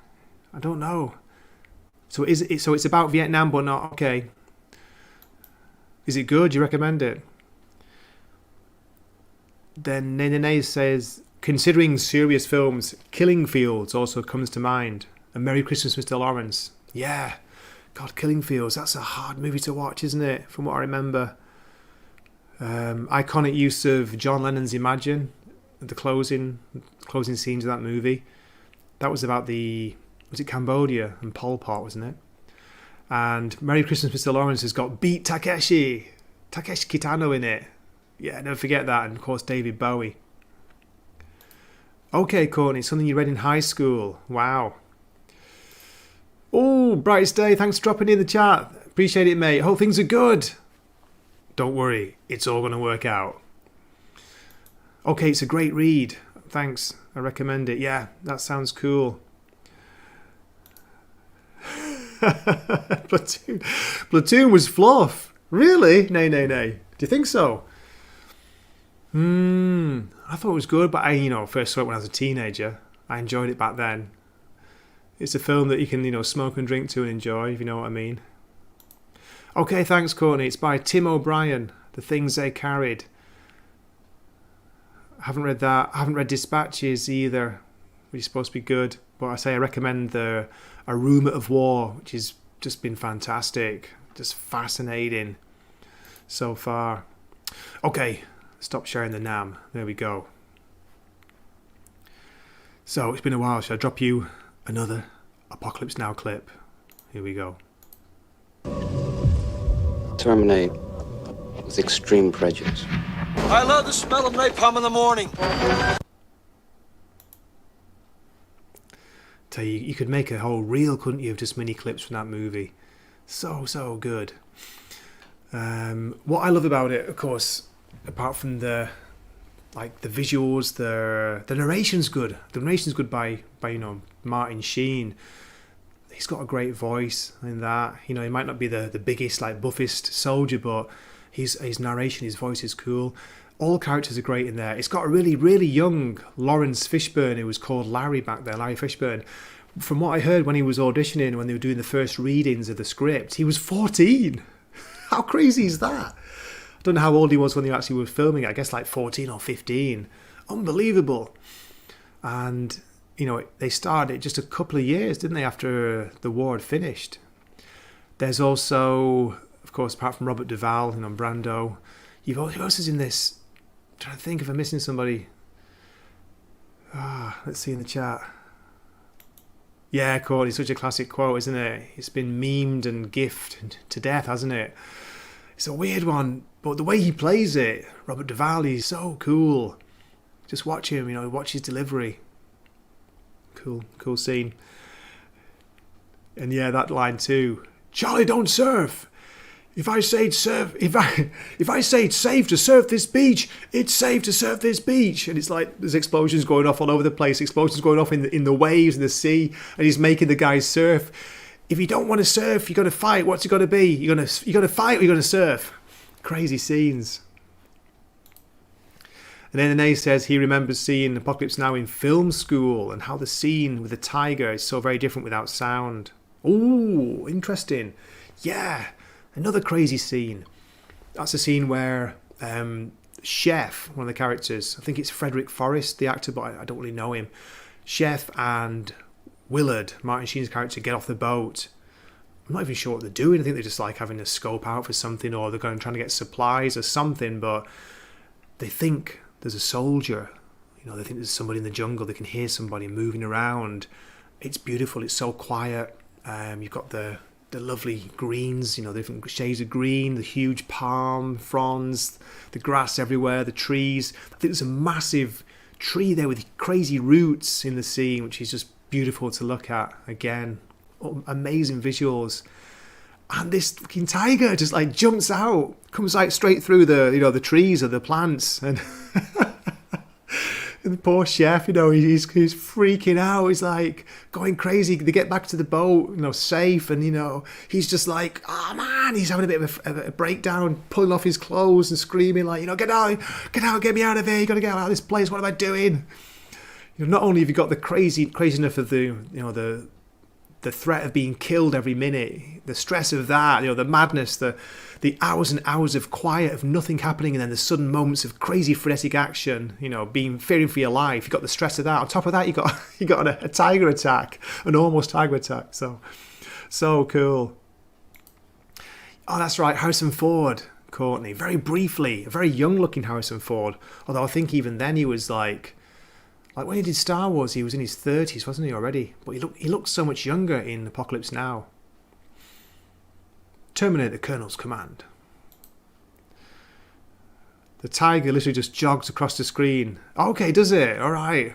I don't know. So it's about Vietnam, but not... Okay. Is it good? Do you recommend it? Then Nene says, considering serious films, Killing Fields also comes to mind. And Merry Christmas, Mr. Lawrence. Yeah. God, Killing Fields, that's a hard movie to watch, isn't it? From what I remember. Iconic use of John Lennon's Imagine, the closing scenes of that movie. That was about was it Cambodia and Pol Pot, wasn't it? And Merry Christmas, Mr. Lawrence has got Beat Takeshi Kitano in it. Yeah, never forget that. And of course, David Bowie. Okay, Courtney, something you read in high school. Wow. Oh, brightest day. Thanks for dropping in the chat. Appreciate it, mate. Hope things are good. Don't worry, it's all going to work out. Okay, it's a great read. Thanks. I recommend it. Yeah, that sounds cool. Platoon was fluff. Really? Nay. Do you think so? I thought it was good, but I first saw it when I was a teenager. I enjoyed it back then. It's a film that you can, smoke and drink to and enjoy, if you know what I mean. Okay, thanks, Courtney. It's by Tim O'Brien, The Things They Carried. I haven't read that. I haven't read Dispatches either, which is supposed to be good. But I say I recommend A Rumour of War, which has just been fantastic. Just fascinating so far. Okay, stop sharing the Nam. There we go. So, it's been a while. Should I drop you another Apocalypse Now clip? Here we go. Terminate with extreme prejudice. I love the smell of napalm in the morning. Tell you could make a whole reel, couldn't you, of just mini clips from that movie. So good. What I love about it, of course, apart from the visuals, the narration's good. The narration's good by Martin Sheen. He's got a great voice in that. He might not be the biggest, buffest soldier, but his narration, his voice is cool. All characters are great in there. It's got a really, really young Lawrence Fishburne, who was called Larry back there, Larry Fishburne. From what I heard when he was auditioning, when they were doing the first readings of the script, he was 14. How crazy is that? I Don't know how old he was when they actually were filming it. I guess like 14 or 15. Unbelievable. And, they started it just a couple of years, didn't they, after the war had finished. There's also, of course, apart from Robert Duvall, Brando, who else is in this? I'm trying to think if I'm missing somebody. Let's see in the chat. Yeah, Courtney, such a classic quote, isn't it? It's been memed and gifted to death, hasn't it? It's a weird one, but the way he plays it, Robert Duvall, he's so cool. Just watch him, watch his delivery. Cool scene. And yeah, that line too. Charlie, don't surf. If I say it's safe to surf this beach, it's safe to surf this beach. And it's like there's explosions going off all over the place, explosions going off in the waves, in the sea, and he's making the guys surf. If you don't want to surf, you're gonna fight. What's it gonna be? You're gonna fight or you're gonna surf. Crazy scenes. And then Nene says he remembers seeing Apocalypse Now in film school and how the scene with the tiger is so very different without sound. Ooh, interesting. Yeah. Another crazy scene. That's a scene where Chef, one of the characters, I think it's Frederick Forrest, the actor, but I don't really know him. Chef and Willard, Martin Sheen's character, get off the boat. I'm not even sure what they're doing. I think they're just like having a scope out for something, or they're trying to get supplies or something, but they think there's a soldier. They think there's somebody in the jungle. They can hear somebody moving around. It's beautiful. It's so quiet. You've got the lovely greens, the different shades of green, the huge palm fronds, the grass everywhere, the trees. I think there's a massive tree there with crazy roots in the scene, which is just beautiful to look at. Again, amazing visuals. And this fucking tiger just like jumps out, comes like straight through the trees or the plants, and and the poor chef, he's freaking out. He's like going crazy. They get back to the boat, safe, and he's just like, oh man, he's having a bit of a breakdown, pulling off his clothes and screaming like, get out, get me out of here. You got to get out of this place. What am I doing? Not only have you got the craziness of the threat of being killed every minute, the stress of that, the madness, the hours and hours of quiet, of nothing happening, and then the sudden moments of crazy frenetic action, being fearing for your life. You've got the stress of that. On top of that, you got a tiger attack, an almost tiger attack. So cool. Oh, that's right, Harrison Ford, Courtney. Very briefly, a very young-looking Harrison Ford. Although I think even then he was like when he did Star Wars, he was in his 30s, wasn't he, already? But he looked so much younger in Apocalypse Now. Terminate the Colonel's command. The tiger literally just jogs across the screen. Okay, does it? All right.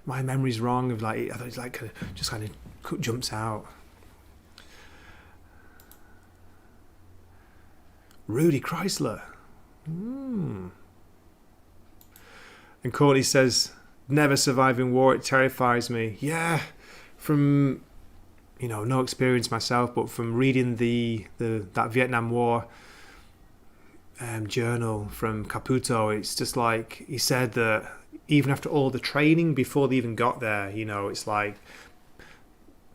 My memory's wrong. I thought it's like just kind of jumps out. Rudy Chrysler. And Courtney says, never surviving war, it terrifies me. Yeah, from no experience myself, but from reading that Vietnam War journal from Caputo, it's just like he said that even after all the training before they even got there, it's like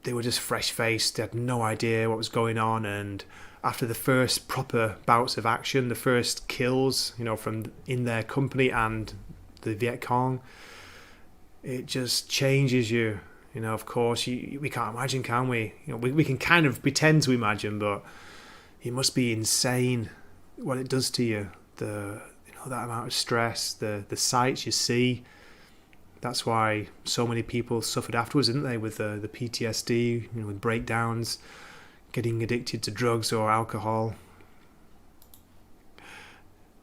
they were just fresh-faced. They had no idea what was going on, and after the first proper bouts of action, the first kills, from in their company and the Viet Cong, it just changes you. Of course, we can't imagine, can we? We can kind of pretend to imagine, but it must be insane what it does to you. That amount of stress, the sights you see. That's why so many people suffered afterwards, didn't they? With the PTSD, with breakdowns, getting addicted to drugs or alcohol.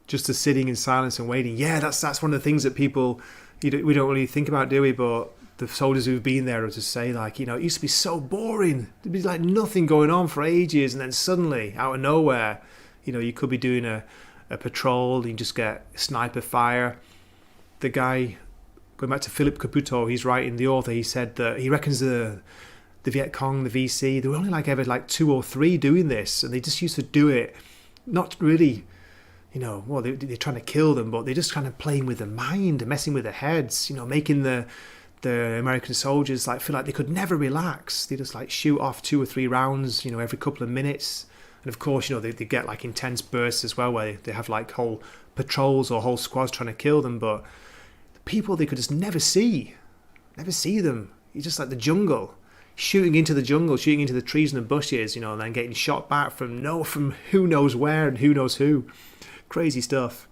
Just the sitting in silence and waiting. Yeah, that's one of the things that people we don't really think about, do we? But the soldiers who've been there are to say, like, it used to be so boring. There'd be like nothing going on for ages, and then suddenly, out of nowhere, you could be doing a patrol, and you just get sniper fire. The guy, going back to Philip Caputo, he's writing, the author, he said that he reckons the Viet Cong, the VC, there were only ever 2 or 3 doing this, and they just used to do it, not really, they're trying to kill them, but they're just kind of playing with their mind and messing with their heads, making the American soldiers feel like they could never relax. They just shoot off 2 or 3 rounds, every couple of minutes, And of course, they get like intense bursts as well, where they have like whole patrols or whole squads trying to kill them. But the people they could just never see them. You're just like the jungle, shooting into the jungle, shooting into the trees and the bushes, and then getting shot back from who knows where and who knows who. Crazy stuff.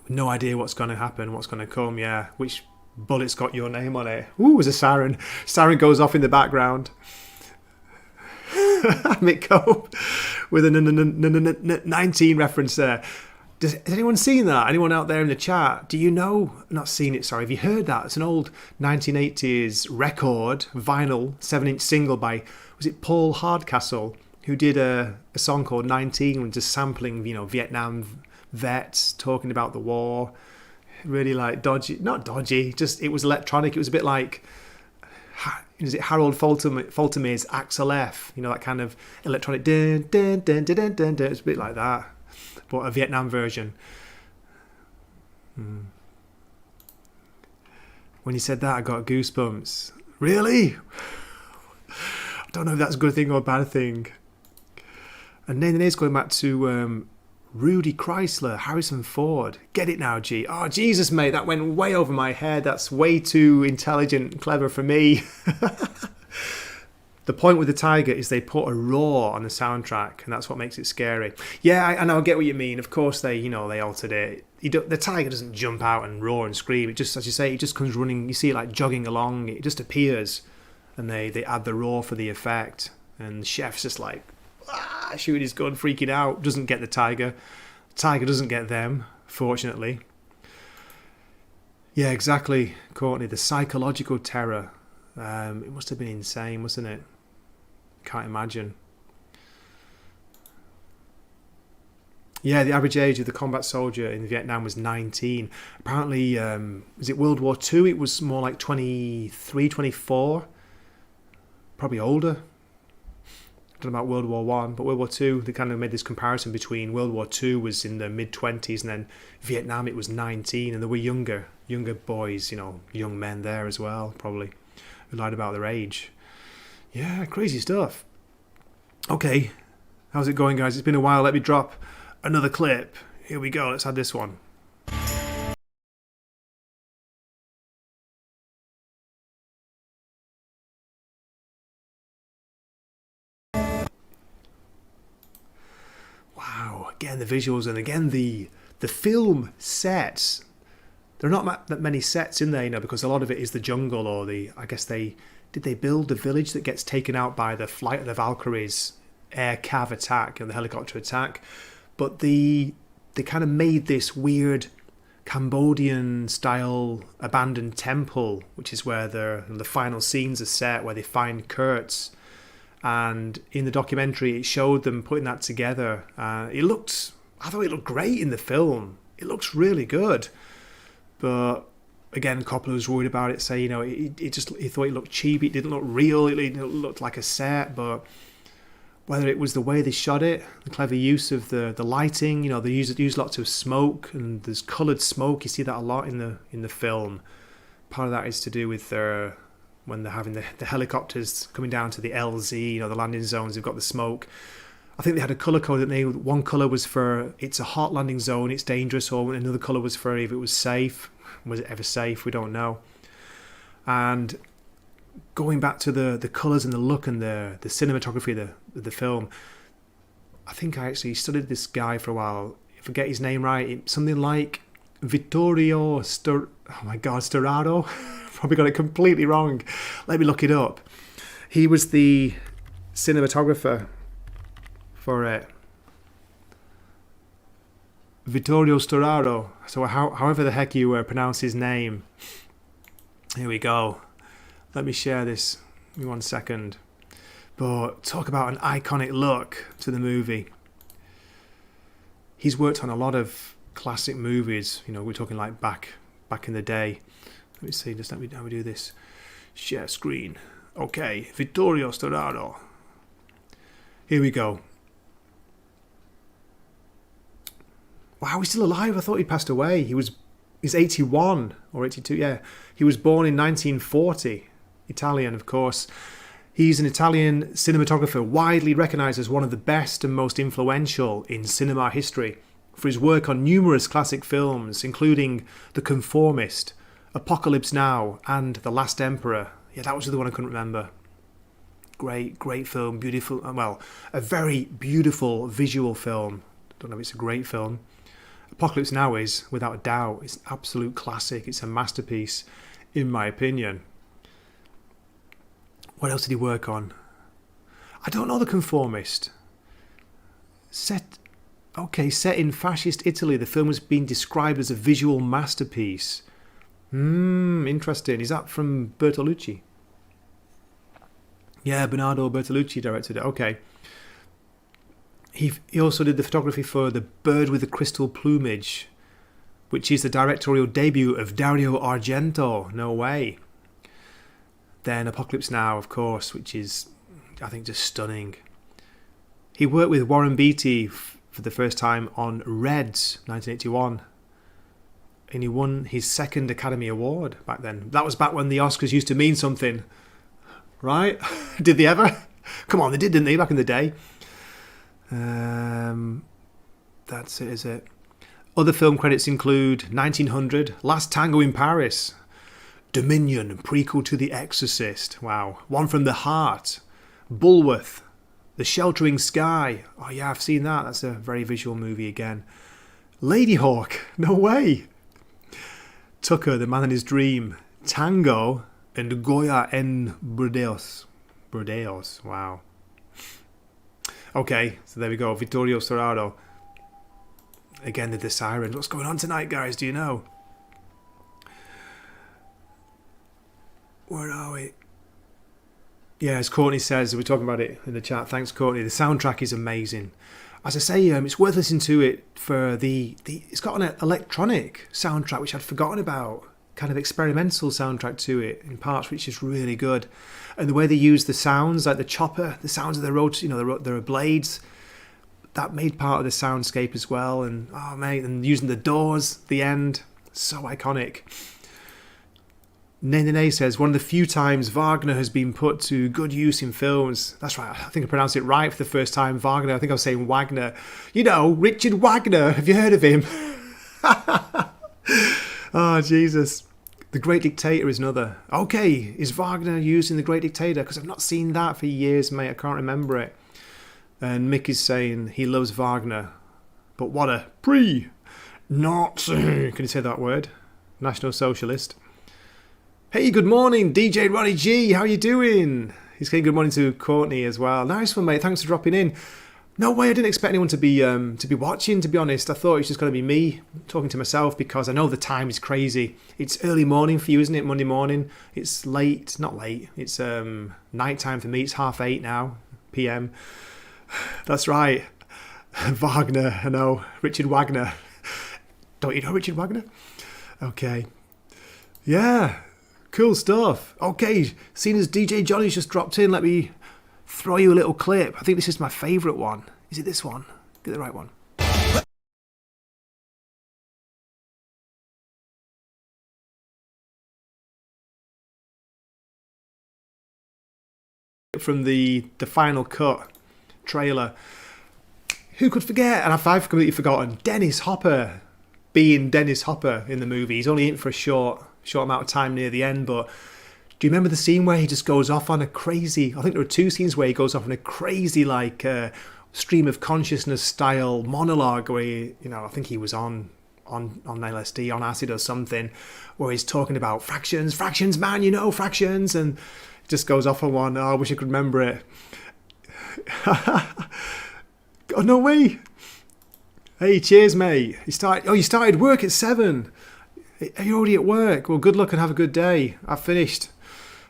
No idea what's going to happen, what's going to come. Yeah, which bullet's got your name on it? Ooh, there's a siren. Siren goes off in the background. Mick Cope with a 19 reference there. Has anyone seen that? Anyone out there in the chat? Do you know? Not seen it, sorry. Have you heard that? It's an old 1980s record, vinyl, 7-inch single by, was it Paul Hardcastle, who did a song called 19, just sampling, Vietnam vets talking about the war. Really like dodgy, not dodgy, just it was electronic. It was a bit like, is it Harold Faltermeyer's Axel F? That kind of electronic dun, dun, dun, dun, dun, dun, dun. It's a bit like that, but a Vietnam version. When you said that, I got goosebumps. Really? I don't know if that's a good thing or a bad thing. And then it's going back to Rudy Chrysler, Harrison Ford. Get it now, G. Oh, Jesus, mate, that went way over my head. That's way too intelligent and clever for me. The point with the tiger is they put a roar on the soundtrack, and that's what makes it scary. Yeah, I know, I get what you mean. Of course, they altered it. The tiger doesn't jump out and roar and scream. It just, as you say, it just comes running. You see it like jogging along. It just appears, and they add the roar for the effect. And the chef's just like, shooting his gun, freaking out. Doesn't get the tiger. The tiger doesn't get them, fortunately. Yeah, exactly, Courtney. The psychological terror. It must have been insane, wasn't it? Can't imagine. Yeah, the average age of the combat soldier in Vietnam was 19. Apparently, was it World War II? It was more like 23, 24. Probably older. I don't know about World War One, but World War Two, they kind of made this comparison between World War Two was in the mid-20s, and then Vietnam it was 19, and there were younger boys, young men there as well, probably, who lied about their age. Yeah, crazy stuff. Okay, how's it going, guys? It's been a while. Let me drop another clip. Here we go. Let's add this one. Wow, again the visuals, and again the film sets. There are not that many sets in there, because a lot of it is the jungle, or I guess they build the village that gets taken out by the Flight of the Valkyries air cav attack and the helicopter attack. But they kind of made this weird Cambodian style abandoned temple, which is where the final scenes are set, where they find Kurtz. And in the documentary, it showed them putting that together. I thought it looked great in the film. It looks really good. But again, Coppola was worried about it, saying, he thought it looked cheap. It didn't look real. It looked like a set. But whether it was the way they shot it, the clever use of the lighting, they use lots of smoke, and there's coloured smoke. You see that a lot in the film. Part of that is to do with when they're having the helicopters coming down to the LZ, the landing zones, they've got the smoke. I think they had a colour code that one colour was for it's a hot landing zone, it's dangerous, or another colour was for if it was safe. Was it ever safe? We don't know. And going back to the colours and the look and the cinematography of the film, I think I actually studied this guy for a while. I forget his name right. Something like Vittorio Storaro. Probably got it completely wrong. Let me look it up. He was the cinematographer for it. Vittorio Storaro. So however the heck you pronounce his name. Here we go. Let me share this. Give me 1 second. But talk about an iconic look to the movie. He's worked on a lot of classic movies. We're talking like back in the day. Let me see, how we do this. Share screen. Okay, Vittorio Storaro. Here we go. Wow, he's still alive. I thought he passed away. He's 81 or 82, yeah. He was born in 1940. Italian, of course. He's an Italian cinematographer widely recognised as one of the best and most influential in cinema history for his work on numerous classic films, including The Conformist, Apocalypse Now, and The Last Emperor. Yeah, that was the one I couldn't remember. Great film, beautiful, well, a very beautiful visual film. Don't know if it's a great film. Apocalypse Now is, without a doubt, it's an absolute classic. It's a masterpiece, in my opinion. What else did he work on? I don't know. The Conformist. Set in fascist Italy, the film has been described as a visual masterpiece. Interesting. Is that from Bertolucci? Yeah, Bernardo Bertolucci directed it. Okay. He also did the photography for The Bird with the Crystal Plumage, which is the directorial debut of Dario Argento. No way. Then Apocalypse Now, of course, which is, I think, just stunning. He worked with Warren Beatty for the first time on Reds, 1981. And he won his second Academy Award back then. That was back when the Oscars used to mean something. Right? Did they ever? Come on, they did, didn't they, back in the day? That's it, is it? Other film credits include 1900, Last Tango in Paris, Dominion, prequel to The Exorcist. Wow. One from the Heart, Bulworth, The Sheltering Sky. Oh yeah, I've seen that. That's a very visual movie again. Ladyhawke. No way. Tucker, The Man in His Dream, Tango, and Goya en Burdeos. Burdeos. Wow. Okay, so there we go. Vittorio Storaro. Again, the Siren. What's going on tonight, guys? Do you know? Where are we? Yeah, as Courtney says, we're talking about it in the chat. Thanks, Courtney. The soundtrack is amazing. As I say, it's worth listening to it for the. It's got an electronic soundtrack, which I'd forgotten about. Kind of experimental soundtrack to it in parts, which is really good. And the way they use the sounds, like the chopper, the sounds of the road, there are blades. That made part of the soundscape as well. And oh mate, and using the doors, the end, so iconic. Nene says, one of the few times Wagner has been put to good use in films. That's right, I think I pronounced it right for the first time, Wagner. I think I was saying Wagner. You know, Richard Wagner, have you heard of him? Oh, Jesus. The Great Dictator is another. Okay, is Wagner used in The Great Dictator? Because I've not seen that for years, mate. I can't remember it. And Mick is saying he loves Wagner. But what a Nazi. Can you say that word? National Socialist. Hey, good morning, DJ Ronnie G. How you doing? He's saying good morning to Courtney as well. Nice one, mate. Thanks for dropping in. No way, I didn't expect anyone to be watching, to be honest. I thought it was just going to be me talking to myself because I know the time is crazy. It's early morning for you, isn't it? Monday morning. It's late. Not late. It's night time for me. It's 8:30 now, PM. That's right. Wagner, I know. Richard Wagner. Don't you know Richard Wagner? Okay. Yeah. Cool stuff. Okay. Seeing as DJ Johnny's just dropped in, let me throw you a little clip. I think this is my favourite one. Is it this one? Get the right one. From the Final Cut trailer. Who could forget? And I've completely forgotten. Dennis Hopper being Dennis Hopper in the movie. He's only in for a short amount of time near the end, but do you remember the scene where he just goes off on a crazy... I think there were two scenes where he goes off on a crazy, stream of consciousness style monologue where he, I think he was on LSD, on acid or something, where he's talking about fractions, man, fractions, and just goes off on one. Oh, I wish I could remember it. Oh, no way. Hey, cheers, mate. You started work at 7. Are you already at work? Well, good luck and have a good day. I've finished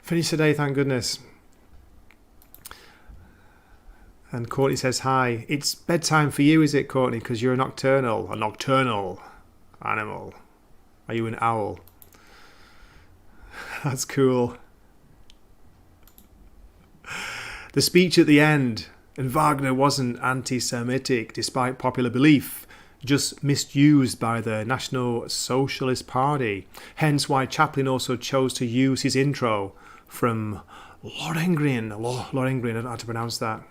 today, thank goodness. And Courtney says hi. It's bedtime for you, is it, Courtney? Because you're a nocturnal animal. Are you an owl? That's cool. The speech at the end. And Wagner wasn't anti-Semitic, despite popular belief, just misused by the National Socialist Party. Hence why Chaplin also chose to use his intro from Lohengrin, I don't know how to pronounce that.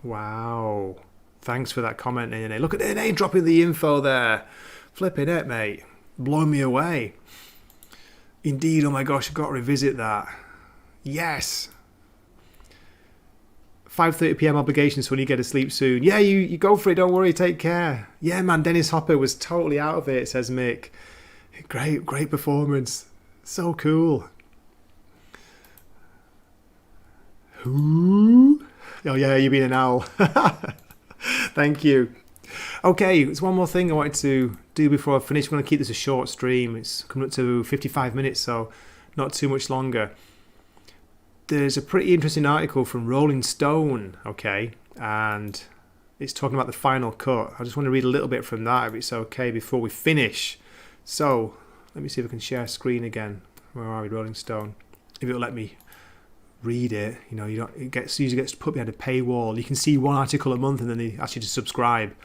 Wow. Thanks for that comment, NA. Look at NA dropping the info there. Flipping it, mate. Blowing me away. Indeed, oh my gosh, I've got to revisit that. Yes. 5:30 p.m. obligations when you get to sleep soon. Yeah, you go for it, don't worry, take care. Yeah, man, Dennis Hopper was totally out of it, says Mick. Great performance. So cool. Who? Oh yeah, you've been an owl. Thank you. Okay, there's one more thing I wanted to do before I finish. I'm going to keep this a short stream. It's coming up to 55 minutes, so not too much longer. There's a pretty interesting article from Rolling Stone, okay, and it's talking about the final cut. I just want to read a little bit from that, if it's okay, before we finish. So, let me see if I can share screen again. Where are we, Rolling Stone? If it'll let me read it, you know, it usually gets put behind a paywall. You can see one article a month and then they ask you to subscribe.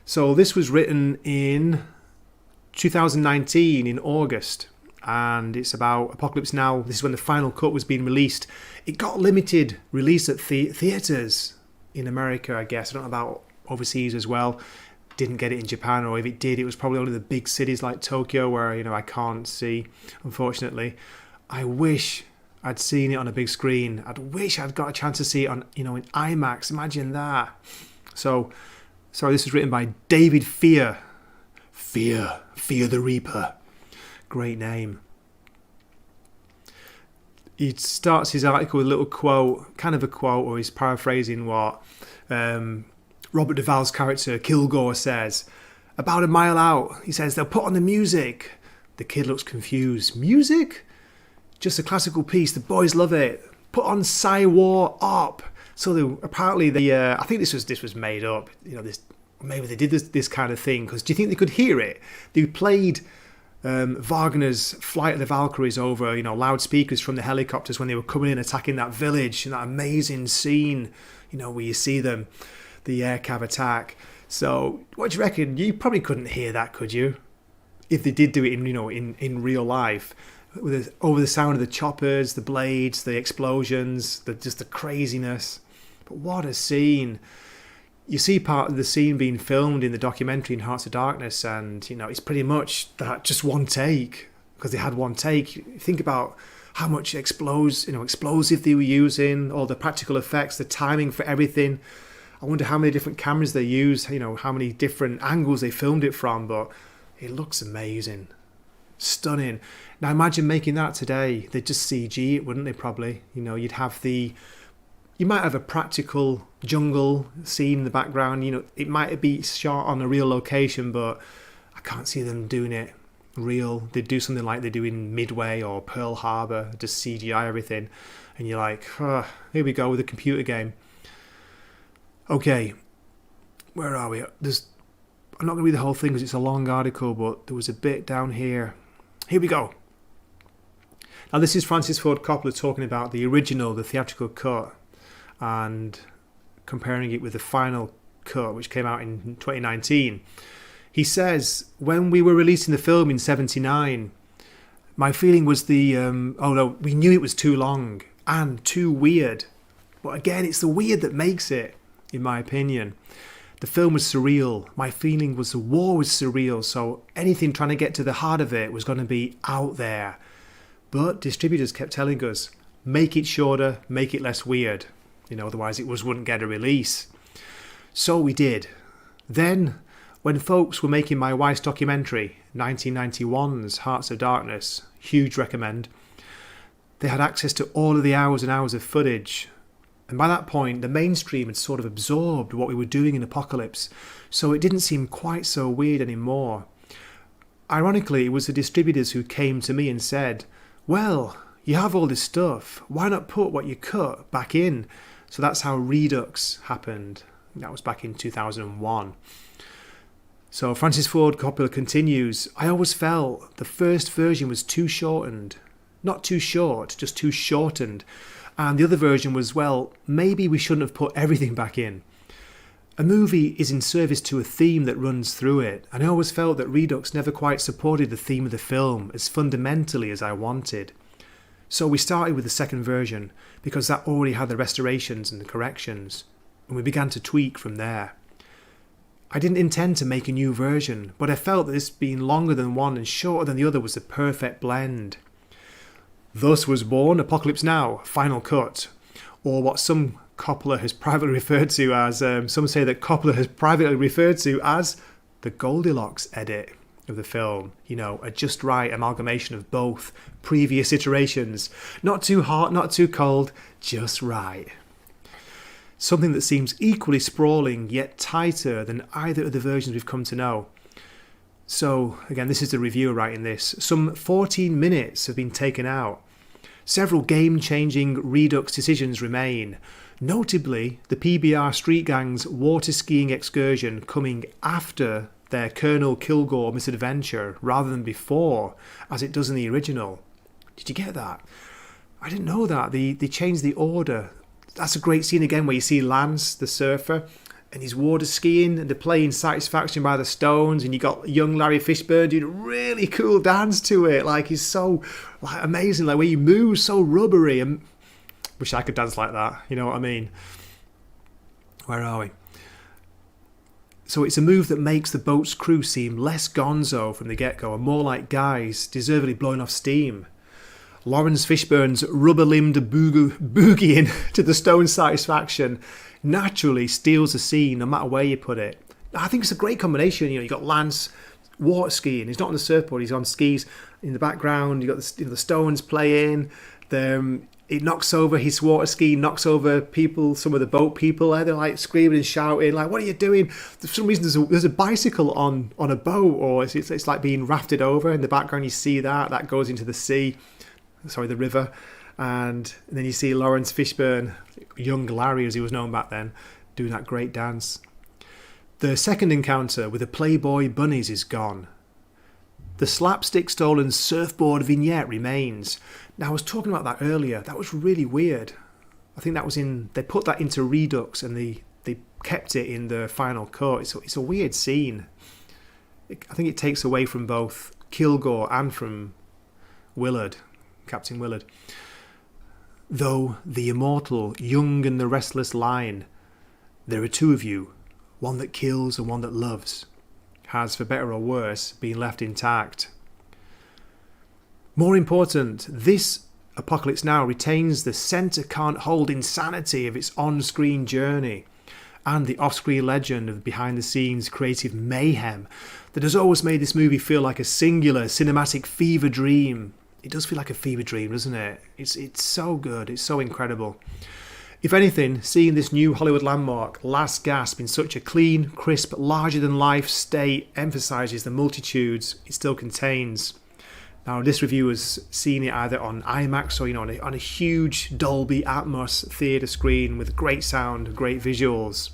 So this was written in 2019 in August, and it's about Apocalypse Now. This is when the final cut was being released. It got limited release at theaters in America, I guess. I don't know about overseas as well. Didn't get it in Japan, or if it did, it was probably only the big cities like Tokyo where, you know, I can't see, unfortunately. I wish I'd seen it on a big screen. I'd wish I'd got a chance to see it on, you know, in IMAX. Imagine that. So, sorry, this was written by David Fear the Reaper. Great name. He starts his article with a little quote, kind of a quote, or he's paraphrasing what Robert Duvall's character Kilgore says. About a mile out, he says, they'll put on the music. The kid looks confused. Music? Just a classical piece. The boys love it. Put on Psy-War Op. So apparently, I think this was made up. You know, maybe they did this kind of thing. Because do you think they could hear it? They played Wagner's Flight of the Valkyries over, you know, loudspeakers from the helicopters when they were coming in, attacking that village, and that amazing scene, you know, where you see them, the air cav attack. So, what do you reckon? You probably couldn't hear that, could you? If they did do it in, you know, in real life. Over the sound of the choppers, the blades, the explosions, just the craziness. But what a scene. You see part of the scene being filmed in the documentary in Hearts of Darkness, and, you know, it's pretty much that just one take, because they had one take. Think about how much explosive they were using, all the practical effects, the timing for everything. I wonder how many different cameras they used, you know, how many different angles they filmed it from, but it looks amazing. Stunning. Now imagine making that today. They'd just CG it, wouldn't they, probably? You know, you might have a practical jungle scene in the background. You know, it might be shot on a real location, but I can't see them doing it real. They'd do something like they do in Midway or Pearl Harbor, just CGI everything. And you're like, here we go with a computer game. Okay, where are we? I'm not going to read the whole thing because it's a long article, but there was a bit down here. Here we go. Now this is Francis Ford Coppola talking about the original, the theatrical cut, and comparing it with the final cut, which came out in 2019. He says, when we were releasing the film in 79, my feeling was we knew it was too long and too weird. But again, it's the weird that makes it, in my opinion. The film was surreal. My feeling was the war was surreal, so anything trying to get to the heart of it was going to be out there. But distributors kept telling us, make it shorter, make it less weird. You know, otherwise it wouldn't get a release. So we did. Then, when folks were making my wife's documentary, 1991's Hearts of Darkness, huge recommend, they had access to all of the hours and hours of footage. And by that point, the mainstream had sort of absorbed what we were doing in Apocalypse, so it didn't seem quite so weird anymore. Ironically, it was the distributors who came to me and said, well, you have all this stuff, why not put what you cut back in? So that's how Redux happened. That was back in 2001. So Francis Ford Coppola continues, I always felt the first version was too shortened. Not too short, just too shortened. And the other version was, well, maybe we shouldn't have put everything back in. A movie is in service to a theme that runs through it, and I always felt that Redux never quite supported the theme of the film as fundamentally as I wanted. So we started with the second version because that already had the restorations and the corrections, and we began to tweak from there. I didn't intend to make a new version, but I felt that this being longer than one and shorter than the other was the perfect blend. Thus was born Apocalypse Now, Final Cut, or what some Coppola has privately referred to as, some say that Coppola has privately referred to as the Goldilocks edit of the film. You know, a just right amalgamation of both previous iterations. Not too hot, not too cold, just right. Something that seems equally sprawling yet tighter than either of the versions we've come to know. So, again, this is the reviewer writing this. Some 14 minutes have been taken out. Several game-changing redux decisions remain. Notably, the PBR Street Gang's water skiing excursion coming after their Colonel Kilgore misadventure rather than before, as it does in the original. Did you get that? I didn't know that. They changed the order. That's a great scene again where you see Lance, the surfer, and he's water skiing and they're playing Satisfaction by the Stones, and you got young Larry Fishburne doing a really cool dance to it. Like, he's so amazing, like where he moves so rubbery. And wish I could dance like that, you know what I mean? Where are we? So it's a move that makes the boat's crew seem less gonzo from the get-go and more like guys deservedly blowing off steam. Lawrence Fishburne's rubber-limbed boogieing to the Stone's Satisfaction naturally steals the scene no matter where you put it. I think it's a great combination. You know, you got Lance water skiing. He's not on the surfboard, he's on skis. In the background, you got the Stones playing. It knocks over his water ski, knocks over people, some of the boat people there. They're like screaming and shouting, like, what are you doing? For some reason, there's a bicycle on a boat, or it's like being rafted over. In the background, you see that goes into the sea, the river. And then you see Lawrence Fishburne, young Larry as he was known back then, doing that great dance. The second encounter with the Playboy bunnies is gone. The slapstick stolen surfboard vignette remains. Now, I was talking about that earlier. That was really weird. I think that was they put that into Redux and they kept it in the final cut. It's a weird scene. I think it takes away from both Kilgore and from Willard, Captain Willard. Though the immortal Young and the Restless line, there are two of you, one that kills and one that loves, has, for better or worse, been left intact. More important, this Apocalypse Now retains the centre can't hold insanity of its on-screen journey and the off-screen legend of behind-the-scenes creative mayhem that has always made this movie feel like a singular cinematic fever dream. It does feel like a fever dream, doesn't it? It's so good, it's so incredible. If anything, seeing this new Hollywood landmark last gasp in such a clean, crisp, larger-than-life state emphasises the multitudes it still contains. Now, this reviewer's seen it either on IMAX or, on a huge Dolby Atmos theatre screen with great sound, great visuals.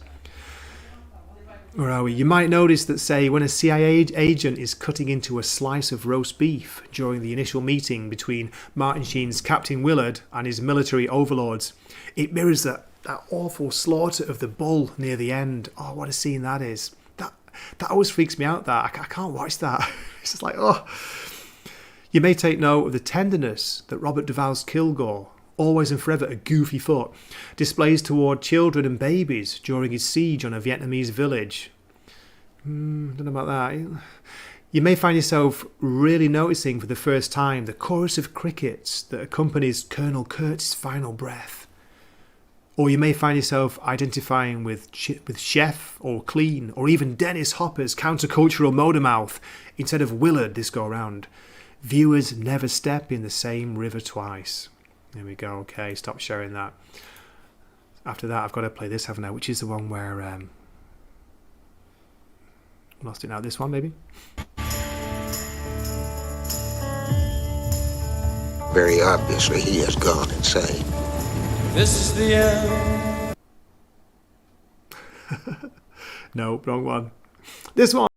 Where are we? You might notice that, say, when a CIA agent is cutting into a slice of roast beef during the initial meeting between Martin Sheen's Captain Willard and his military overlords, it mirrors that awful slaughter of the bull near the end. Oh, what a scene that is. That always freaks me out, that. I can't watch that. It's just like, oh. You may take note of the tenderness that Robert Duvall's Kilgore, always and forever a goofy foot, displays toward children and babies during his siege on a Vietnamese village. Don't know about that. You may find yourself really noticing for the first time the chorus of crickets that accompanies Colonel Kurtz's final breath. Or you may find yourself identifying with Chef or Clean or even Dennis Hopper's countercultural motor mouth instead of Willard this go round. Viewers never step in the same river twice. There we go. Okay, stop sharing that. After that, I've got to play this, haven't I? Which is the one where... lost it now. This one, maybe? Very obviously, he has gone insane. This is the end. No, wrong one. This one.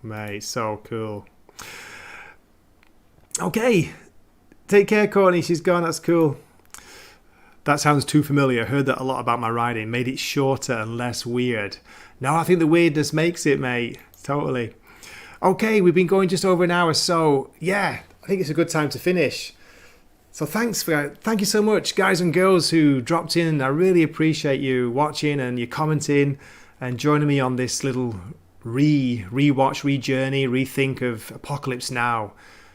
Mate, so cool. Okay, take care, Courtney. She's gone. That's cool. That sounds too familiar. Heard that a lot about my writing. Made it shorter and less weird. No, I think the weirdness makes it, mate. Totally. Okay, we've been going just over an hour, so yeah, I think it's a good time to finish. So thank you so much, guys and girls who dropped in. I really appreciate you watching and you commenting and joining me on this little rewatch, re-journey, rethink of Apocalypse Now.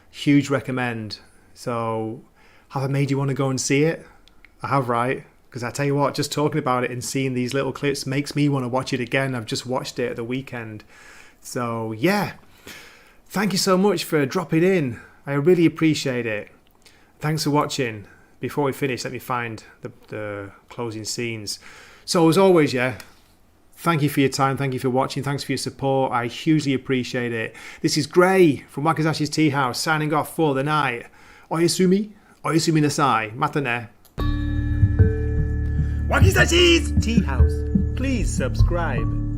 Huge recommend. So have I made you want to go and see it? I have, right? Because I tell you what, just talking about it and seeing these little clips makes me want to watch it again. I've just watched it at the weekend. So yeah, thank you so much for dropping in. I really appreciate it. Thanks for watching. Before we finish, let me find the closing scenes. So as always, yeah, thank you for your time. Thank you for watching. Thanks for your support. I hugely appreciate it. This is Gray from Wakizashi's Teahouse signing off for the night. Oyasumi nasai. Matane. Wakizashi's Teahouse. Please subscribe.